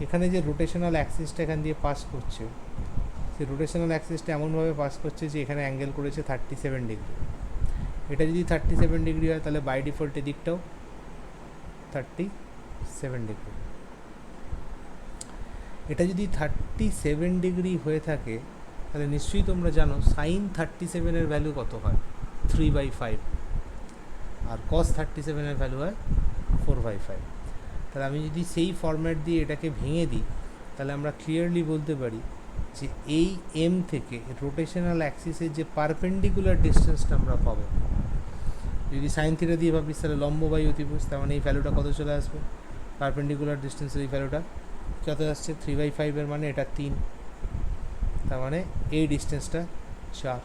এখানে যে রোটেশনাল অ্যাক্সিসটা এখান দিয়ে পাস করছে, সেই রোটেশনাল অ্যাক্সিসটা এমনভাবে পাস করছে যে এখানে অ্যাঙ্গেল করেছে 37 ডিগ্রি। এটা যদি 37 ডিগ্রি হয় তাহলে বাই ডিফল্ট এদিকটাও 37 ডিগ্রি। এটা যদি 37 ডিগ্রি হয়ে থাকে তাহলে নিশ্চয়ই তোমরা জানো সাইন 37-এর ভ্যালু কত হয়, 3/5, আর কস 37-এর ভ্যালু হয় 4/5। তাহলে আমি যদি সেই ফরম্যাট দিয়ে এটাকে ভেঙে দিই তাহলে আমরা ক্লিয়ারলি বলতে পারি যে এই এম থেকে রোটেশনাল অ্যাক্সিসের যে পারপেন্ডিকুলার ডিস্টেন্সটা আমরা পাবো, যদি সাইন থিটা দিয়ে ভাবিস তাহলে লম্ব বাই অতিভুজ, তার মানে এই ভ্যালুটা কত চলে আসবে পারপেন্ডিকুলার ডিস্টেন্সের এই ভ্যালুটা কত আসছে 3/5 এর মানে এটা 3, তার মানে এই ডিস্টেন্সটা 4।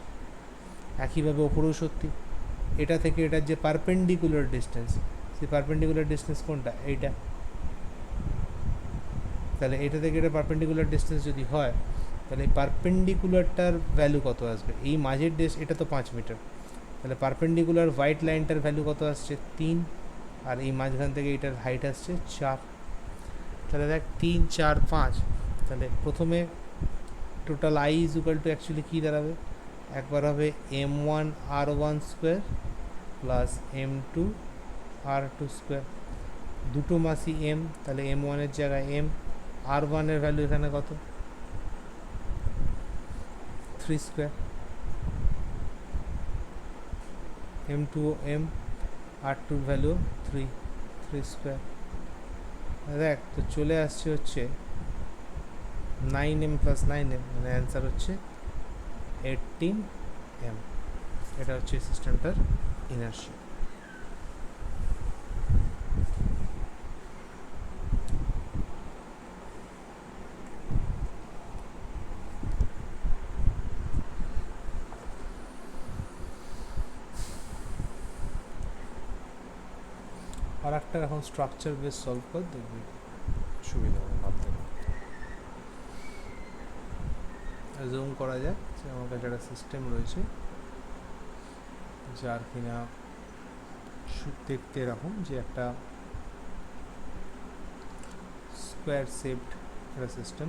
একইভাবে ওপরেও সত্যি, এটা থেকে এটার যে পারপেন্ডিকুলার ডিস্টেন্স, সেই পারপেন্ডিকুলার ডিস্টেন্স কোনটা, এইটা। তাহলে এটা থেকে এটা পারপেন্ডিকুলার ডিস্টেন্স যদি হয়, তাহলে এই পারপেন্ডিকুলারটার ভ্যালু কত আসবে, এই মাঝের এটা তো 5 মিটার, তাহলে পারপেন্ডিকুলার হোয়াইট লাইনটার ভ্যালু কত আসছে 3, আর এই মাঝখান থেকে এইটার হাইট আসছে 4। তাহলে দেখ 3, 4, 5, তাহলে প্রথমে total I is equal to actually কী দাঁড়াবে, একবার হবে m1r1 square plus m2 r2 square, দুটো মাসই m, তাহলে m1 এর জায়গায় m, r1 এর ভ্যালু এখানে কত 3 স্কোয়ার, m2 m, r2 এর ভ্যালু 3 স্কোয়ার। দেখ তো চলে আসছে হচ্ছে 9m প্লাস 9m, মানে অ্যান্সার হচ্ছে 18m। এটা হচ্ছে সিস্টেমটার ইনার্শিয়া। আর একটা এখন স্ট্রাকচার বেস সলভ কর, দেখবি সুবিধা হবে ভাবতে। জুম করা যাক যে আমার কাছে একটা সিস্টেম রয়েছে যার কিনা দেখতে এরকম, যে একটা স্কোয়ার শেপড একটা সিস্টেম,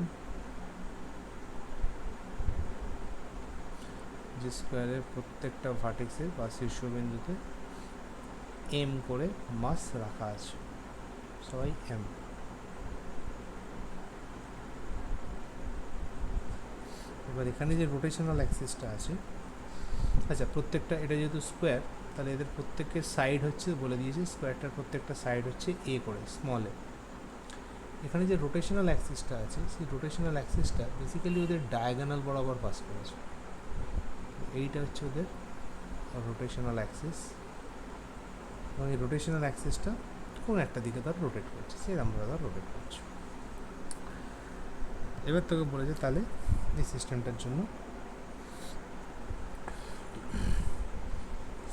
যে স্কোয়ারের প্রত্যেকটা ভার্টেক্সে বা শীর্ষবিন্দুতে এম করে মাস রাখা আছে, সবাই এম। এবার এখানে যে রোটেশনাল অ্যাক্সিসটা আছে, আচ্ছা প্রত্যেকটা, এটা যেহেতু স্কোয়ার, তাহলে এদের প্রত্যেকের সাইড হচ্ছে, বলে দিয়েছে স্কোয়ারটার প্রত্যেকটা সাইড হচ্ছে এ করে, স্মল এ। এখানে যে রোটেশনাল অ্যাক্সিসটা আছে, সেই রোটেশনাল অ্যাক্সিসটা বেসিক্যালি ওদের ডায়াগোনাল বরাবর পাস করেছে। এইটা হচ্ছে ওদের রোটেশনাল অ্যাক্সিস, এবং এই রোটেশনাল অ্যাক্সিসটা কোনো একটা দিকে তার রোটেট করছে, সেরকমভাবে তার রোটেট করছে। এবার তোকে বলেছে তাহলে এই সিস্টেমটার জন্য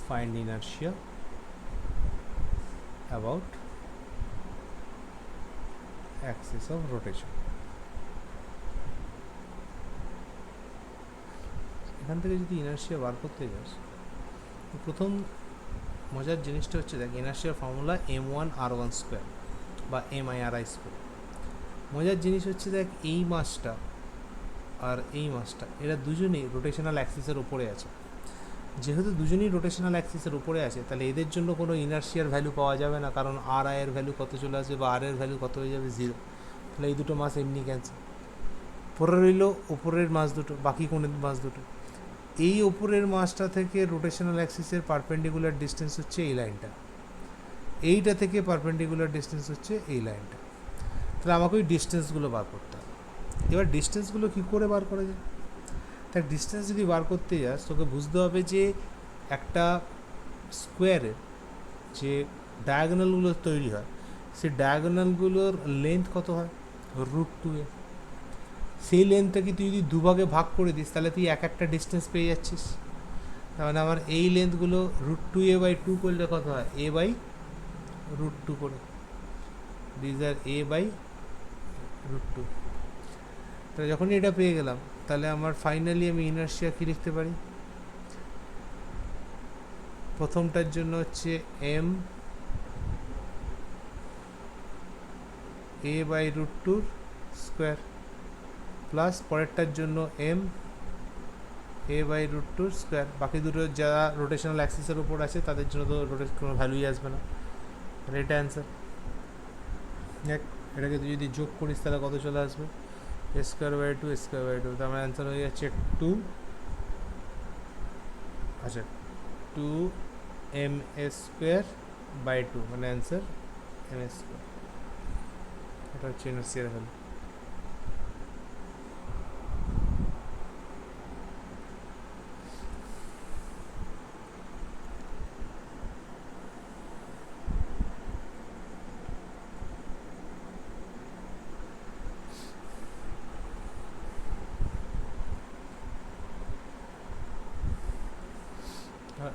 find inertia about Axis of rotation. এখান থেকে যদি ইনার্শিয়া বার করতে যাস, প্রথম মজার জিনিসটা হচ্ছে, দেখ ইনার্শিয়ার ফর্মুলা m1r1 স্কোয়ার বা miri স্কোয়ার। মজার জিনিস হচ্ছে, দেখ এই মাসটা আর এই মাসটা, এরা দুজনেই রোটেশনাল অ্যাক্সিসের উপরে আছে। যেহেতু দুজনেই রোটেশনাল অ্যাক্সিসের উপরে আছে, তাহলে এদের জন্য কোনো ইনার্শিয়ার ভ্যালু পাওয়া যাবে না, কারণ আর আই এর ভ্যালু কত চলে আসবে, বা আর এর ভ্যালু কত হয়ে যাবে 0। তাহলে এই দুটো মাস এমনি ক্যান্সেল। পরে রইল ওপরের মাস দুটো, বাকি কোণের মাস দুটো। এই ওপরের মাসটা থেকে রোটেশনাল অ্যাক্সিসের পারপেন্ডিকুলার ডিস্টেন্স হচ্ছে এই লাইনটা, এইটা থেকে পারপেন্ডিকুলার ডিস্টেন্স হচ্ছে এই লাইনটা। তাহলে আমাকে ওই ডিস্টেন্সগুলো বার করতে হবে। এবার ডিস্টেন্সগুলো কী করে বার করা যায়, তাই ডিস্টেন্স যদি বার করতে যাস, তোকে বুঝতে হবে যে একটা স্কোয়ারের যে ডায়াগোনালগুলো তৈরি হয়, সেই ডায়াগোনালগুলোর লেন্থ কত হয়, √2a। সেই লেন্থটাকে তুই যদি দুভাগে ভাগ করে দিস, তাহলে তুই এক একটা ডিস্টেন্স পেয়ে যাচ্ছিস। তার মানে আমার এই লেন্থগুলো √2a/2 করলে কত হয়, a/√2 করে, দিস আর a/√2। তাহলে যখনই এটা পেয়ে গেলাম, তাহলে আমার ফাইনালি আমি ইনার্শিয়া কী লিখতে পারি, প্রথমটার জন্য হচ্ছে m a/√2 স্কোয়ার, প্লাস পরেরটার জন্য m a/√2 স্কোয়ার। বাকি দুটো যারা রোটেশনাল অ্যাক্সিসের উপর আছে, তাদের জন্য তো কোনো ভ্যালুই আসবে না। তাহলে এটা অ্যান্সার। দেখ এটাকে তুই যদি যোগ করিস, তাহলে কত চলে আসবে, a²/2 a²/2, তো আমার অ্যান্সার হয়ে যাচ্ছে 2, আচ্ছা 2m² মানে অ্যান্সার m²। এটা হচ্ছে ইনার্শিয়ার ভ্যালু।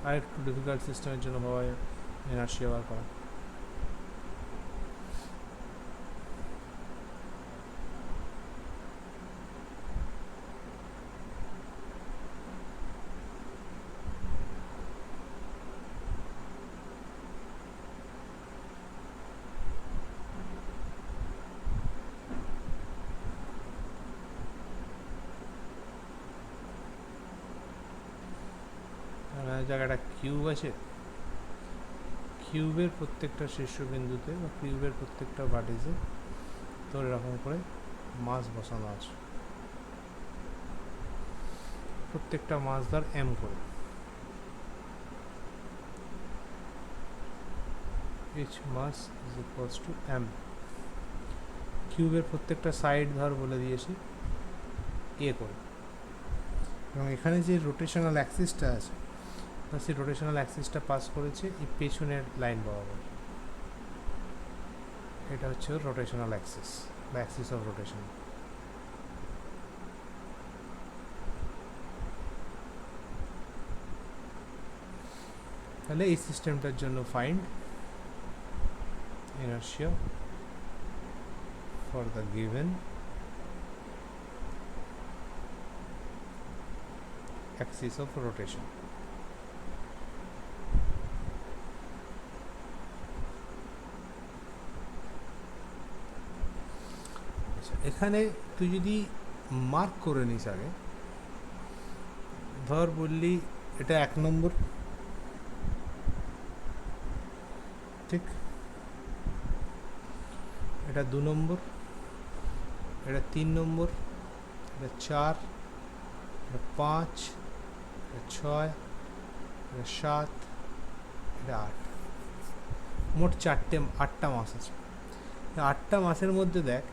আর একটু ডিফিকাল্ট সিস্টেমের জন্য বাবা ইনার্শিয়া বার করা। জায়গাটা কিউব আছে, কিউবের প্রত্যেকটা শীর্ষবিন্দুতে বা কিউবের প্রত্যেকটা ভার্টিসে তোর এরকম করে মাস বসানো আছে, প্রত্যেকটা মাস ধর এম করে, each mass is equals to m। কিউবের প্রত্যেকটা সাইড ধর বলে দিয়েছি এ করে, এবং এখানে যে রোটেশনাল অ্যাক্সিসটা আছে সেই রোটেশনাল অ্যাক্সিসটা পাস করেছে এই পেছনের লাইন বরাবর, এটা হচ্ছে রোটেশনাল অ্যাক্সিস বা অ্যাক্সিস অফ রোটেশন। তাহলে এই সিস্টেমটার জন্য find inertia for the given axis of rotation। এখানে তুই যদি মার্ক করে নিস আগে, ধর বললি এটা 1 নম্বর, ঠিক, এটা 2 নম্বর, এটা 3 নম্বর, এটা 4, এটা 5, এটা 6, এটা 7, এটা 8, মোট 8টা মাস আছে। 8টা মাসের মধ্যে দেখ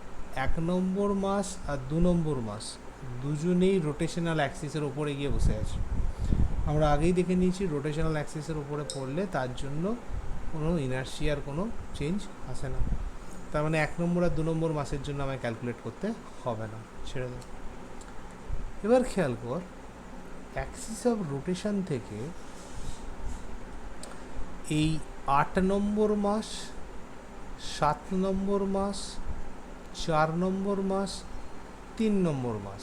1 নম্বর মাস আর 2 নম্বর মাস দুজনেই রোটেশনাল অ্যাক্সিসের ওপরে গিয়ে বসে আছে। আমরা আগেই দেখে নিয়েছি রোটেশনাল অ্যাক্সিসের ওপরে পড়লে তার জন্য কোনো ইনার্শিয়ার কোনো চেঞ্জ আসে না। তার মানে 1 নম্বর আর 2 নম্বর মাসের জন্য আমায় ক্যালকুলেট করতে হবে না, ছেড়ে দেব। এবার খেয়াল কর, অ্যাক্সিস অফ রোটেশন থেকে এই 8 নম্বর মাস, 7 নম্বর মাস, 4 নম্বর মাস, 3 নম্বর মাস,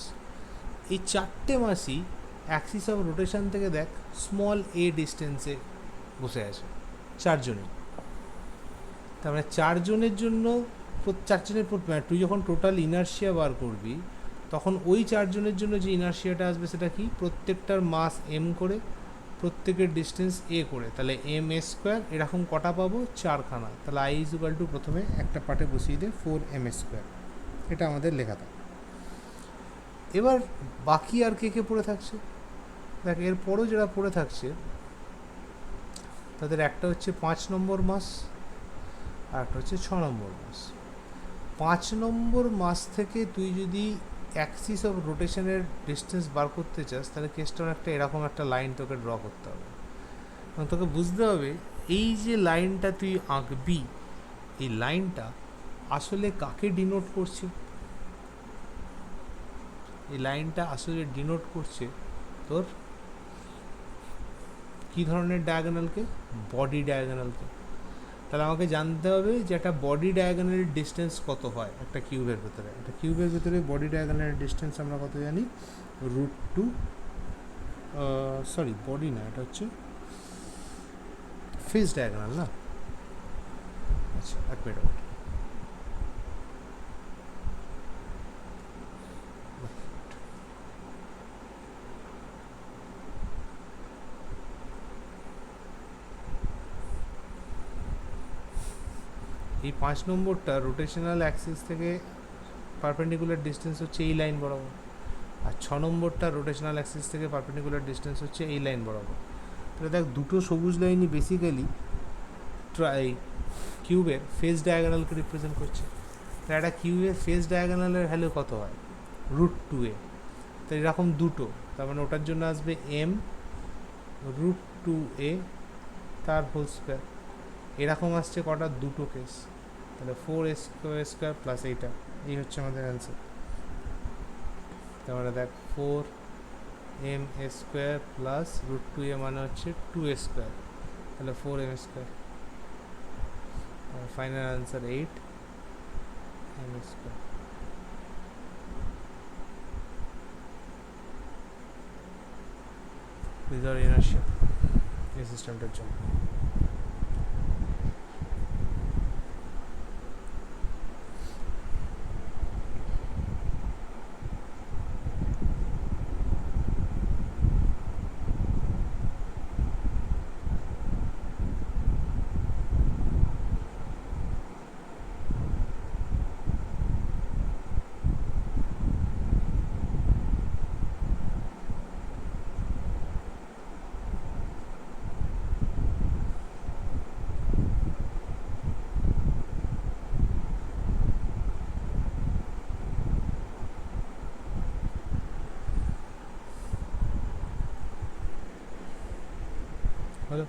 এই 4টে মাসই অ্যাক্সিস অফ রোটেশন থেকে দেখ স্মল এ ডিস্টেন্সে বসে আছে, 4 জনই। তার মানে 4 জনের জন্য 4 জনের তুই যখন টোটাল ইনার্শিয়া বার করবি তখন ওই 4 জনের জন্য যে ইনার্শিয়াটা আসবে সেটা কি, প্রত্যেকটার মাস এম করে, প্রত্যেকের ডিস্টেন্স এ করে, তাহলে এম এ স্কোয়ার, এরকম কটা পাবো, 4খানা। তাহলে আই ইজ ইকুয়াল টু প্রথমে একটা পার্টে বসিয়ে দে 4m স্কোয়ার, এটা আমাদের লেখা থাকে। এবার বাকি আর কে কে পড়ে থাকছে দেখ, এরপরও যারা পড়ে থাকছে তাদের একটা হচ্ছে 5 নম্বর মাস আর একটা হচ্ছে 6 নম্বর মাস। 5 নম্বর মাস থেকে তুই যদি অ্যাক্সিস অফ রোটেশনের ডিস্টেন্স বার করতে চাস তাহলে কেসটা একটা এরকম একটা লাইন তোকে ড্র করতে হবে, এবং তোকে বুঝতে হবে এই যে লাইনটা তুই আঁকবি এই লাইনটা আসলে কাকে ডিনোট করছে। এই লাইনটা আসলে ডিনোট করছে তোর কী ধরনের ডায়াগোনালকে, বডি ডায়াগোনালকে। তাহলে আমাকে জানতে হবে যে একটা বডি ডায়াগোনালের ডিস্টেন্স কত হয় একটা কিউবের ভেতরে। একটা কিউবের ভেতরে বডি ডায়াগোনালের ডিস্টেন্স আমরা কত জানি, √2, সরি বডি না, এটা হচ্ছে ফেস ডায়াগোনাল না, আচ্ছা এক মিনিট। এই 5 নম্বরটা রোটেশনাল অ্যাক্সিস থেকে পারপেন্ডিকুলার ডিস্টেন্স হচ্ছে এই লাইন বরাবর, আর 6 নম্বরটা রোটেশনাল অ্যাক্সিস থেকে পারপেন্ডিকুলার ডিস্টেন্স হচ্ছে এই লাইন বরাবর। তাহলে দেখ দুটো সবুজ লাইনই বেসিক্যালি কিউবের ফেস ডায়াগোনালকে রিপ্রেজেন্ট করছে। তাহলে একটা কিউবের ফেস ডায়াগোনালের ভ্যালু কত হয়, √2a। তো এরকম দুটো, তার মানে ওটার জন্য আসবে m √2a তার হোল স্কোয়ার। এরকম আসছে কটা, দুটো কেস, তাহলে 4a স্কোয়ার প্লাস এইটা, এই হচ্ছে আমাদের অ্যান্সার। তার মানে দেখ 4 M square plus root two A মানে হচ্ছে টু এ স্কোয়ার, তাহলে 4m square, final answer 8m square. রিজার্ভ ইনার্শিয়া এই সিস্টেমটার জন্য। হলো,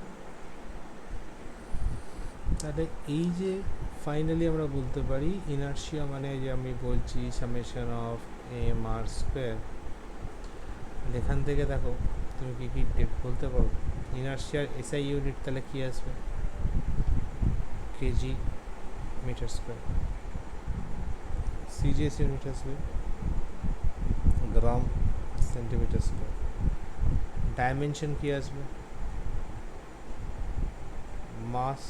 তাহলে এই যে ফাইনালি আমরা বলতে পারি ইনার্শিয়া মানে যে আমি বলছি summation of m r square. এখান থেকে দেখো তুমি কী কী বলতে পারো, ইনার্শিয়ার এসআই ইউনিট তাহলে কী আসবে, kg metre square, CGS unit আসবে গ্রাম সেন্টিমিটার স্কোয়ার, ডাইমেনশন কী আসবে মাস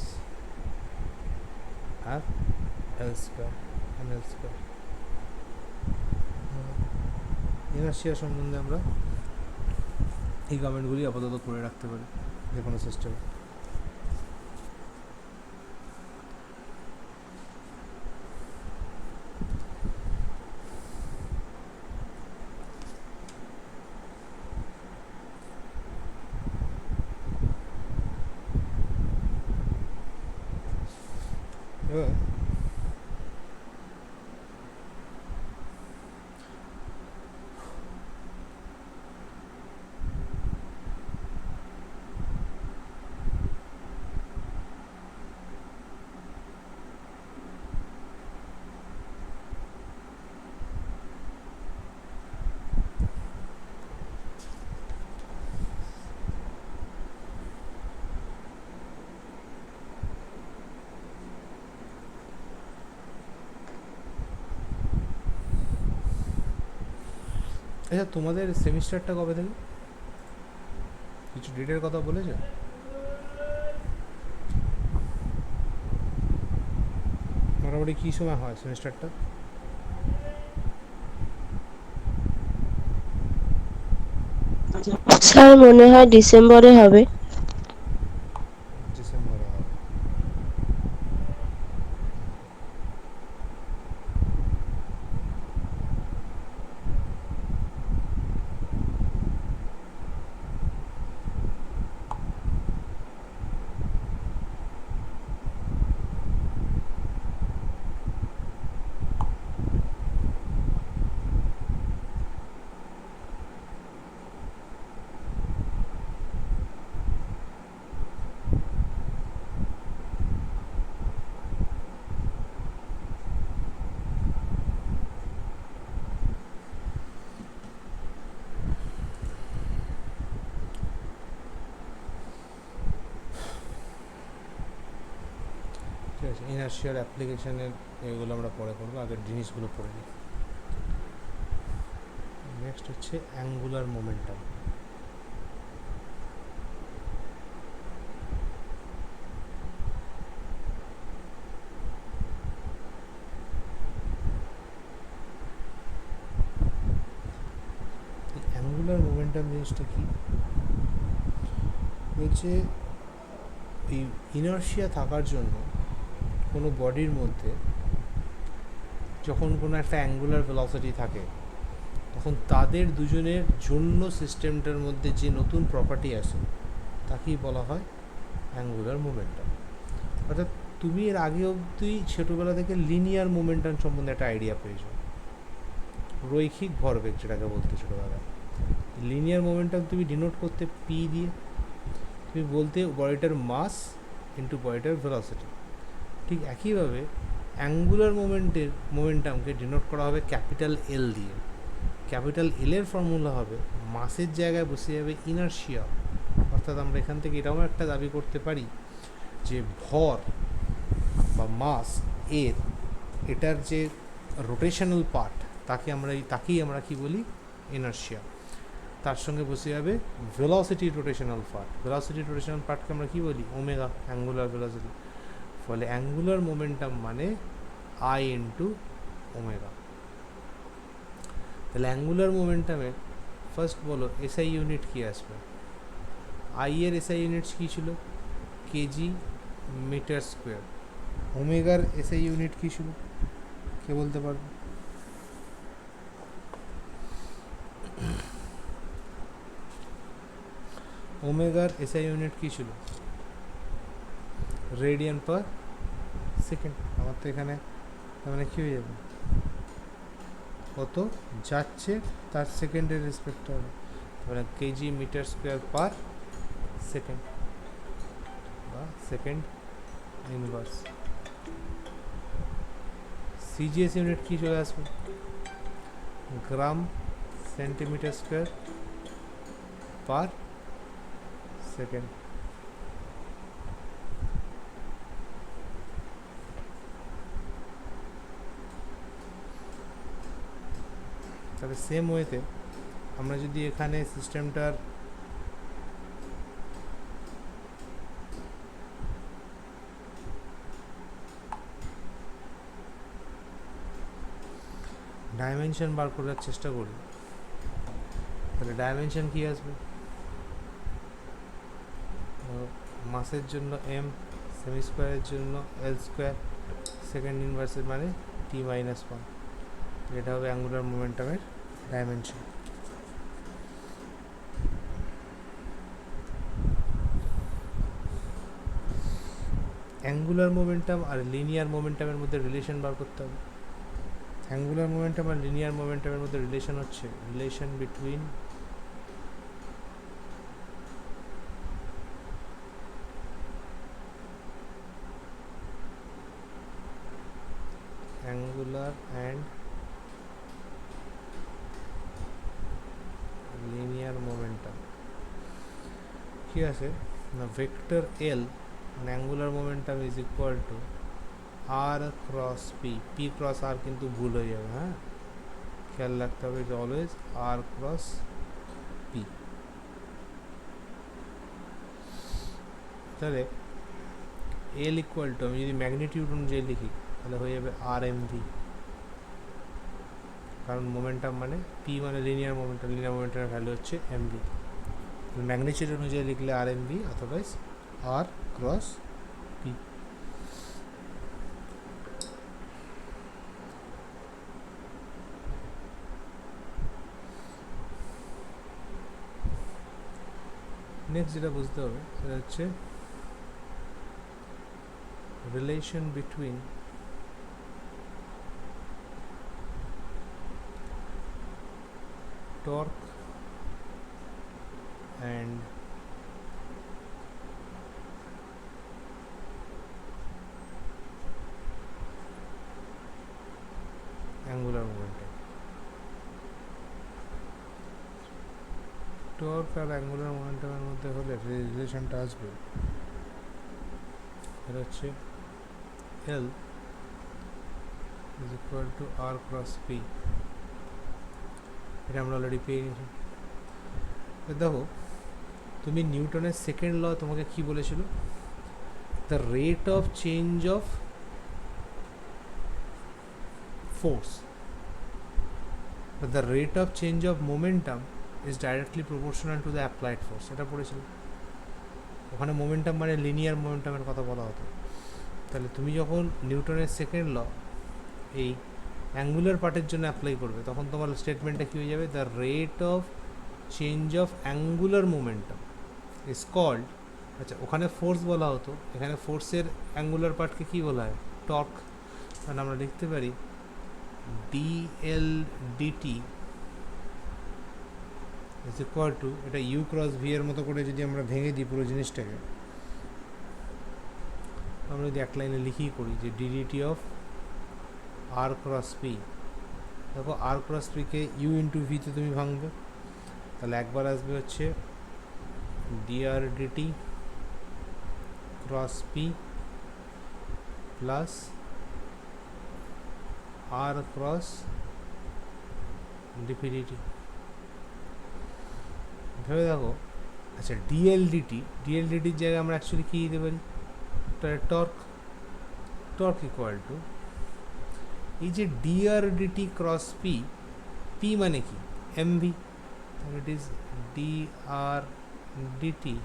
আর L square L square. Inertia সম্বন্ধে আমরা এই কমেন্টগুলি আপাতত করে রাখতে পারি যে কোনো সিস্টেমে। এবার আচ্ছা, তোমাদের সেমিস্টারটা কবে থেকে, কিছু ডেটের কথা বলেছে? মোটামুটি কী সময় হয় সেমিস্টারটা? স্যার মনে হয় ডিসেম্বরে হবে। ডিসেম্বরে হবে। ঠিক আছে, ইনার্শিয়ার অ্যাপ্লিকেশনের এগুলো আমরা পরে করবো, আগের জিনিসগুলো পড়ে নিই। নেক্সট হচ্ছে অ্যাঙ্গুলার মোমেন্টাম। অ্যাঙ্গুলার মোমেন্টাম জিনিসটা কি বলছে, এই ইনার্শিয়া থাকার জন্য কোনো বডির মধ্যে যখন কোনো একটা অ্যাঙ্গুলার ভেলোসিটি থাকে তখন তাদের দুজনের জন্য সিস্টেমটার মধ্যে যে নতুন প্রপার্টি আসে তাকেই বলা হয় অ্যাঙ্গুলার মোমেন্টাম। অর্থাৎ তুমি এর আগে অবধি ছোটোবেলা থেকে লিনিয়ার মোমেন্টাম সম্বন্ধে একটা আইডিয়া পেয়েছো, রৈখিক ভরবেগ যেটাকে বলতে ছোটোবেলায়। লিনিয়ার মোমেন্টাম তুমি ডিনোট করতে পি দিয়ে, তুমি বলতে বডিটার মাস ইন্টু বডিটার ভেলোসিটি। ঠিক একইভাবে অ্যাঙ্গুলার মোমেন্টামকে ডিনোট করা হবে ক্যাপিটাল এল দিয়ে। ক্যাপিটাল এলের ফর্মুলা হবে মাসের জায়গায় বসে যাবে ইনার্শিয়া। অর্থাৎ আমরা এখান থেকে এটাও একটা দাবি করতে পারি যে ভর বা মাস এর এটার যে রোটেশনাল পার্ট তাকেই আমরা কি বলি, ইনার্শিয়া। তার সঙ্গে বসে যাবে ভেলোসিটি রোটেশনাল পার্টকে আমরা কি বলি, ওমেগা, অ্যাঙ্গুলার ভেলোসিটি। ফলে অ্যাঙ্গুলার মোমেন্টাম মানে আই ইন্টু ওমেগা। তাহলে অ্যাঙ্গুলার মোমেন্টামের ফার্স্ট বলো এসআই ইউনিট কী আসবে? আই এর এসআই ইউনিট কী ছিল? KG metre square. ওমেগার এসআই ইউনিট কী ছিল, কে বলতে পারবে? ওমেগার এসআই ইউনিট কী ছিল? Radian per second. আমার তো এখানে মানে কী হয়ে যাবে, কত যাচ্ছে তার সেকেন্ডের রেসপেক্ট হবে, মানে kg metre square per second বা সেকেন্ড ইনভার্স। সিজিএস ইউনিট কী চলে আসবে? Gram centimetre square per second. তাহলে সেম ওয়েতে আমরা যদি এখানে সিস্টেমটার ডাইমেনশন বার করার চেষ্টা করি, তাহলে ডাইমেনশন কী আসবে? মাসের জন্য এম, সেমি স্কোয়ারের জন্য এল স্কোয়ার, সেকেন্ড ইনভার্সের মানে টি মাইনাস ওয়ান। এটা হবে অ্যাঙ্গুলার মোমেন্টামের ডাইমেনশন। অ্যাঙ্গুলার মোমেন্টাম আর লিনিয়ার মোমেন্টামের মধ্যে রিলেশন বার করতে হবে। অ্যাঙ্গুলার মোমেন্টাম আর লিনিয়ার মোমেন্টামের মধ্যে রিলেশন হচ্ছে relation between angular and linear momentum. কি আছে না, vector L angular momentum is equal to R cross P. P cross R কিন্তু ভুল হয়ে যাবে, হ্যাঁ, খেয়াল রাখতে হবে যে অলওয়েজ আর ক্রস পি। তাহলে এল ইকুয়াল টু, আমি যদি ম্যাগনিটিউড অনুযায়ী লিখি তাহলে হয়ে যাবে আর এম ভি, কারণ মোমেন্টাম মানে পি মানে লিনিয়ার মোমেন্টামের ভ্যালু হচ্ছে এম ভি। ম্যাগনিটিউড অনুযায়ী লিখলে r m v, otherwise r cross p. Next যেটা বুঝতে হবে সেটা হচ্ছে relation between torque and angular momentum। torque আর angular momentum এর মধ্যে হলে রিলেশনটা আসবে, এটা হচ্ছে L is equal to R cross P। এটা আমরা অলরেডি পেয়ে গেছি। দেখো, তুমি নিউটনের সেকেন্ড ল তোমাকে কি বলেছিল? The rate of change of force the rate of change of momentum is directly proportional to the applied force. এটা পড়েছিল। ওখানে মোমেন্টাম মানে লিনিয়ার মোমেন্টামের কথা বলা হতো। তাহলে তুমি যখন নিউটনের সেকেন্ড ল এই অ্যাঙ্গুলার পার্টের জন্য অ্যাপ্লাই করবে, তখন তোমার স্টেটমেন্টটা কী হয়ে যাবে? The rate of change of angular momentum is called, আচ্ছা ওখানে ফোর্স বলা হতো, এখানে ফোর্সের অ্যাঙ্গুলার পার্টকে কী বলা হয়? টর্ক। মানে আমরা লিখতে পারি dL dt is equal to, এটা ইউ ক্রস ভি এর মতো করে যদি আমরা ভেঙে দিই পুরো জিনিসটাকে, আমরা যদি এক লাইনে লিখি করি যে DDT of R cross P. দেখো আর ক্রস পিকে ইউ ইন্টু ভিতে তুমি ভাঙবে, তাহলে একবার আসবে হচ্ছে DR DT cross P plus আর ক্রস ডিপিডিটি। ভেবে দেখো, আচ্ছা ডিএলডিটির জায়গায় আমরা অ্যাকচুয়ালি কী দিতে পারি? টর্ক ইকুয়াল টু এই যে dr DT cross P, p মানে কি? এমভি। তাহলে it is dr DT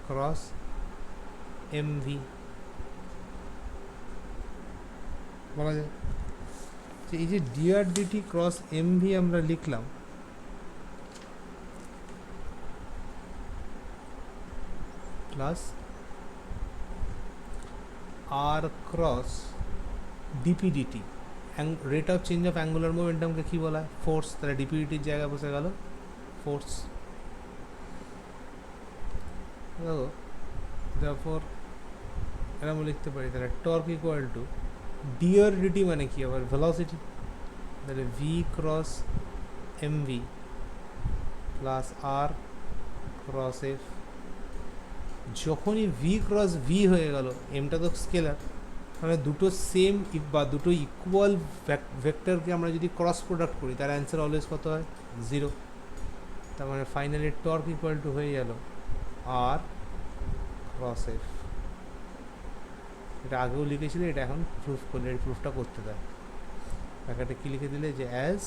cross mv বলা যায়। যে এই যে ডিআর ডিটি ক্রস এমভি আমরা লিখলাম, plus R cross DPDT, rate of change of angular মোমেন্টামকে কী বলা হয়? ফোর্স। তাহলে ডিপিডিটির জায়গায় বসে গেল ফোর্স। দেখো, তারপর এরকম লিখতে পারি, তাহলে torque equal to dr dt মানে কি আবার? ভেলোসিটি। তাহলে ভি ক্রস এমভি প্লাস আর ক্রস এফ। যখনই ভি ক্রস ভি হয়ে গেল, এমটা তো স্কেলার, মানে দুটো সেম বা দুটো ইকুয়াল ভেক্টরকে আমরা যদি ক্রস প্রোডাক্ট করি, তার অ্যান্সার অলওয়েজ কত হয়? 0। তার মানে ফাইনালি টর্ক ইকুয়াল টু হয়ে গেল আর ক্রস এফ। এটা আগেও লিখেছিল, এটা এখন প্রুফ করলে এই প্রুফটা করতে দেয়। ব্যাপারটা কী লিখে দিলে যে as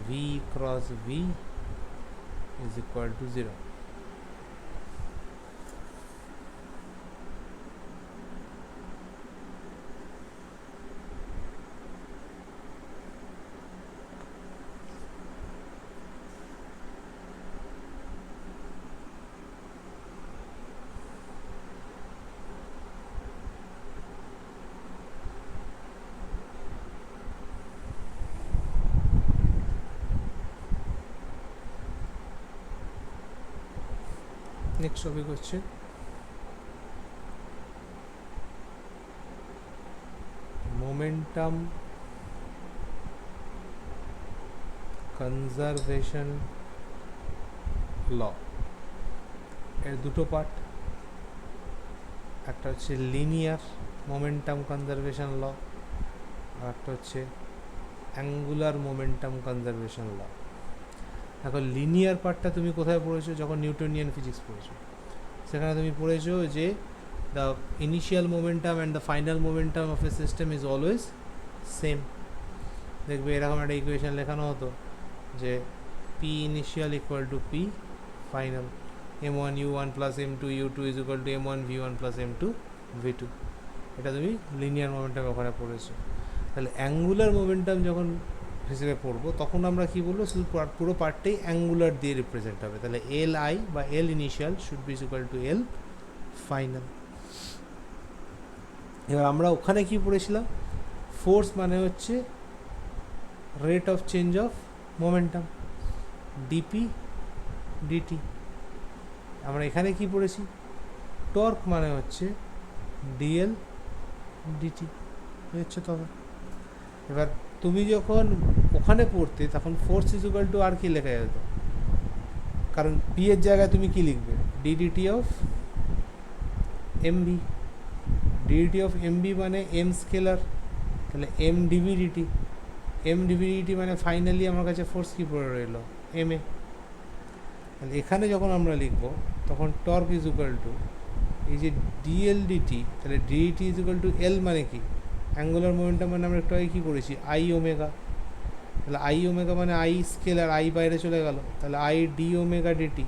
V cross V is equal two 0। Next topic হচ্ছে মোমেন্টাম কনজারভেশন ল। এর দুটো পার্ট, একটা হচ্ছে লিনিয়ার মোমেন্টাম কনজারভেশন ল, আর একটা হচ্ছে অ্যাঙ্গুলার মোমেন্টাম কনজারভেশন ল। এখন লিনিয়ার পার্টটা তুমি কোথায় পড়েছো? যখন নিউটনিয়ান ফিজিক্স পড়েছো, সেখানে তুমি পড়েছো যে the initial momentum and the final momentum of a system is always same. দেখবে এরকম একটা ইকুয়েশন লেখানো হতো যে P initial equal to P final, m1 u1 plus m2 u2 is equal two m1 v1 plus m2 v2। এটা তুমি linear momentum ওখানে পড়েছো। তাহলে অ্যাঙ্গুলার মোমেন্টাম যখন হিসেবে পড়বো, তখন আমরা কী বলবো? শুধু পুরো পার্টটাই অ্যাঙ্গুলার দিয়ে রিপ্রেজেন্ট হবে। তাহলে এল আই বা L initial should be equal to L final. এবার আমরা ওখানে কি পড়েছিলাম? ফোর্স মানে হচ্ছে rate of change of momentum, DP DT. আমরা এখানে কি পড়েছি? টর্ক মানে হচ্ছে ডিএল ডিটি। বুঝছো তবে? এবার তুমি যখন ওখানে পড়তে, তখন ফোর্স ইজ ইকুয়াল টু আর কি লেখা যেত? কারণ পি এর জায়গায় তুমি কি লিখবে? DDT of MV. DDT of MV মানে এম স্কেলার, তাহলে এম ডিভিডিটি। এম ডিভিডিটি মানে ফাইনালি আমার কাছে ফোর্স কি পড়ে রইল? M A. তাহলে এখানে যখন আমরা লিখবো, তখন টর্ক ইজ ইকুয়াল টু এই যে ডিএল ডিটি, তাহলে ডিটি ইজ ইকুয়াল টু এল মানে কি? অ্যাঙ্গুলার মোমেন্টাম মানে আমরা একটু আগে কী করেছি? I omega. তাহলে আই ওমেগা মানে আই স্কেলার, আই বাইরে চলে গেল, তাহলে আই ডি ওমেগা ডিটি।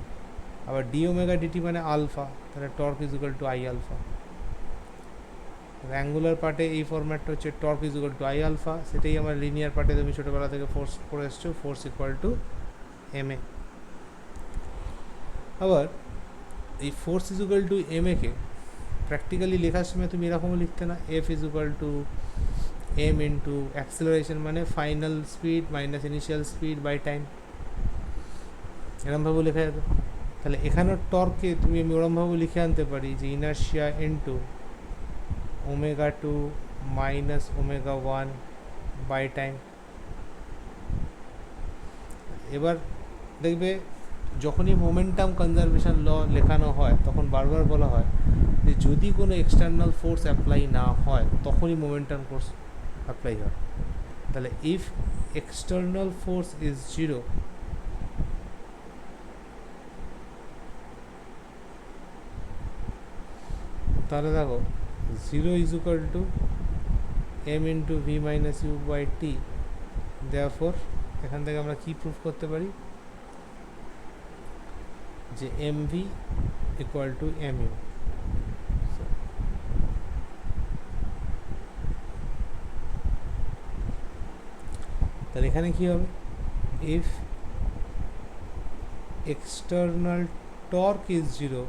আবার ডি ওমেগা ডিটি মানে আলফা, তাহলে torque is equal to I alpha. Angular পার্টে এই ফরম্যাটটা হচ্ছে torque is equal to I alpha. সেটাই আমার লিনিয়ার পার্টে তুমি ছোটোবেলা থেকে ফোর্স করে এসছো, force equal to M A. আবার এই force is equal to M একে প্র্যাকটিক্যালি লেখার সময় তুমি এরকমও লিখতে না, F is equal to M into acceleration মানে final speed minus initial speed by time, এরমভাবেও লেখা যেত। তাহলে এখানেও টর্ককে তুমি আমি ওরমভাবে লিখে আনতে পারি যে inertia into omega two minus omega one by time. এবার দেখবে যখনই মোমেন্টাম কনজারভেশন ল লেখানো হয় তখন বারবার বলা হয় যে যদি কোনো এক্সটার্নাল ফোর্স অ্যাপ্লাই না হয় তখনই মোমেন্টাম ফোর্স অ্যাপ্লাই হয়। তাহলে if external force is zero, তাহলে দেখো zero is equal to M into v minus u by t. Therefore এখান থেকে আমরা কি প্রুফ করতে পারি যে m v equal to m u. তাহলে এখানে কি হবে, if external torque is zero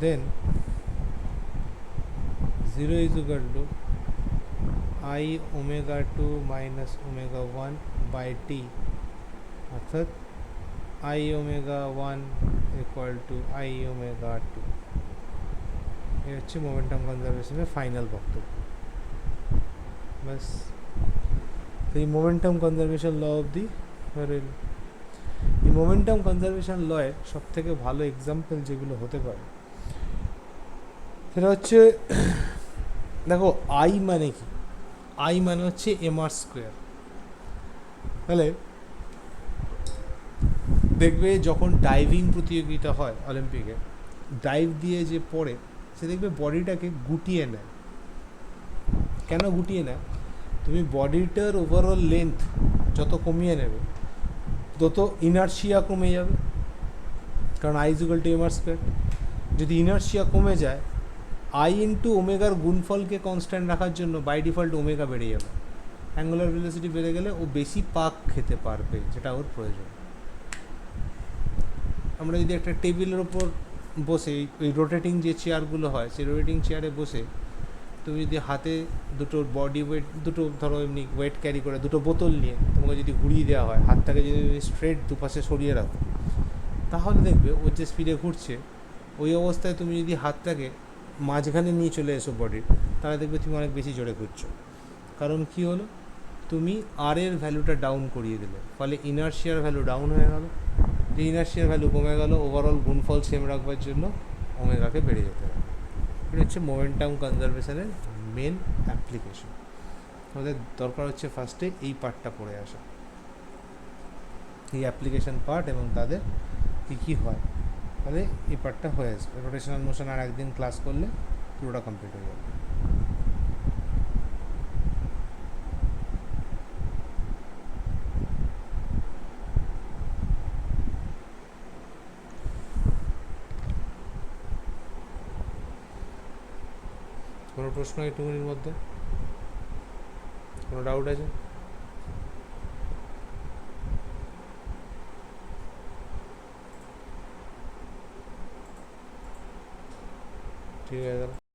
then 0 is equal to I omega 2 minus omega 1 by t, অর্থাৎ I omega 1 equal to I omega 2। এই হচ্ছে মোমেন্টাম কনজারভেশনের ফাইনাল বক্তব্য। ব্যাস, তো এই মোমেন্টাম কনজারভেশন ল অবধি রইল। এই মোমেন্টাম কনজারভেশন লয়ের সব থেকে ভালো এক্সাম্পল যেগুলো হতে পারে সেটা হচ্ছে, দেখো আই মানে কি, আই মানে হচ্ছে এমআর স্কোয়ার। তাহলে দেখবে যখন ডাইভিং প্রতিযোগিতা হয় অলিম্পিকে, ডাইভ দিয়ে যে পড়ে সে দেখবে বডিটাকে গুটিয়ে নেয়। কেন গুটিয়ে নেয়? তুমি বডিটার ওভারঅল লেন্থ যত কমিয়ে নেবে তত ইনার্শিয়া কমে যাবে, কারণ I is equal two MR square. যদি ইনার্শিয়া কমে যায়, আই ইন্টু ওমেগার গুণফলকে কনস্ট্যান্ট রাখার জন্য বাই ডিফল্ট ওমেগা বেড়ে যাবে। অ্যাঙ্গুলার ভেলোসিটি বেড়ে গেলে ও বেশি পাক খেতে পারবে, যেটা ওর প্রয়োজন। আমরা যদি একটা টেবিলের ওপর বসে, ওই রোটেটিং যে চেয়ারগুলো হয় সেই রোটেটিং চেয়ারে বসে তুমি যদি হাতে দুটো বডি ওয়েট, দুটো ধরো এমনি ওয়েট ক্যারি করে দুটো বোতল নিয়ে তোমাকে যদি ঘুরিয়ে দেওয়া হয়, হাতটাকে যদি স্ট্রেট দুপাশে সরিয়ে রাখো, তাহলে দেখবে ওর যে স্পিডে ঘুরছে ওই অবস্থায় তুমি যদি হাতটাকে মাঝখানে নিয়ে চলে এসো বডির, তাহলে দেখবে তুমি অনেক বেশি জোরে ঘুরছো। কারণ কি হলো, তুমি আর এর ভ্যালুটা ডাউন করিয়ে দিলে, ফলে ইনার্শিয়ার ভ্যালু ডাউন হয়ে গেল। যে ইনার্শিয়ার ভ্যালু কমে গেল, ওভারঅল গুণফল সেম রাখবার জন্য ওমেগাকে বেড়ে যেতে হবে। এটা হচ্ছে মোমেন্টাম কনজারভেশনের মেন অ্যাপ্লিকেশন। আমাদের দরকার হচ্ছে ফার্স্টে এই পার্টটা পড়ে আসা, এই অ্যাপ্লিকেশন পার্ট এবং তাদের কী কী হয়, তাহলে এই পার্টটা হয়ে আসবে। রোটেশনাল মোশন আর একদিন ক্লাস করলে পুরোটা কমপ্লিট হয়ে যাবে। কোনো প্রশ্ন এই 2 মিনিটের মধ্যে? কোনো ডাউট আছে? ঠিক আছে।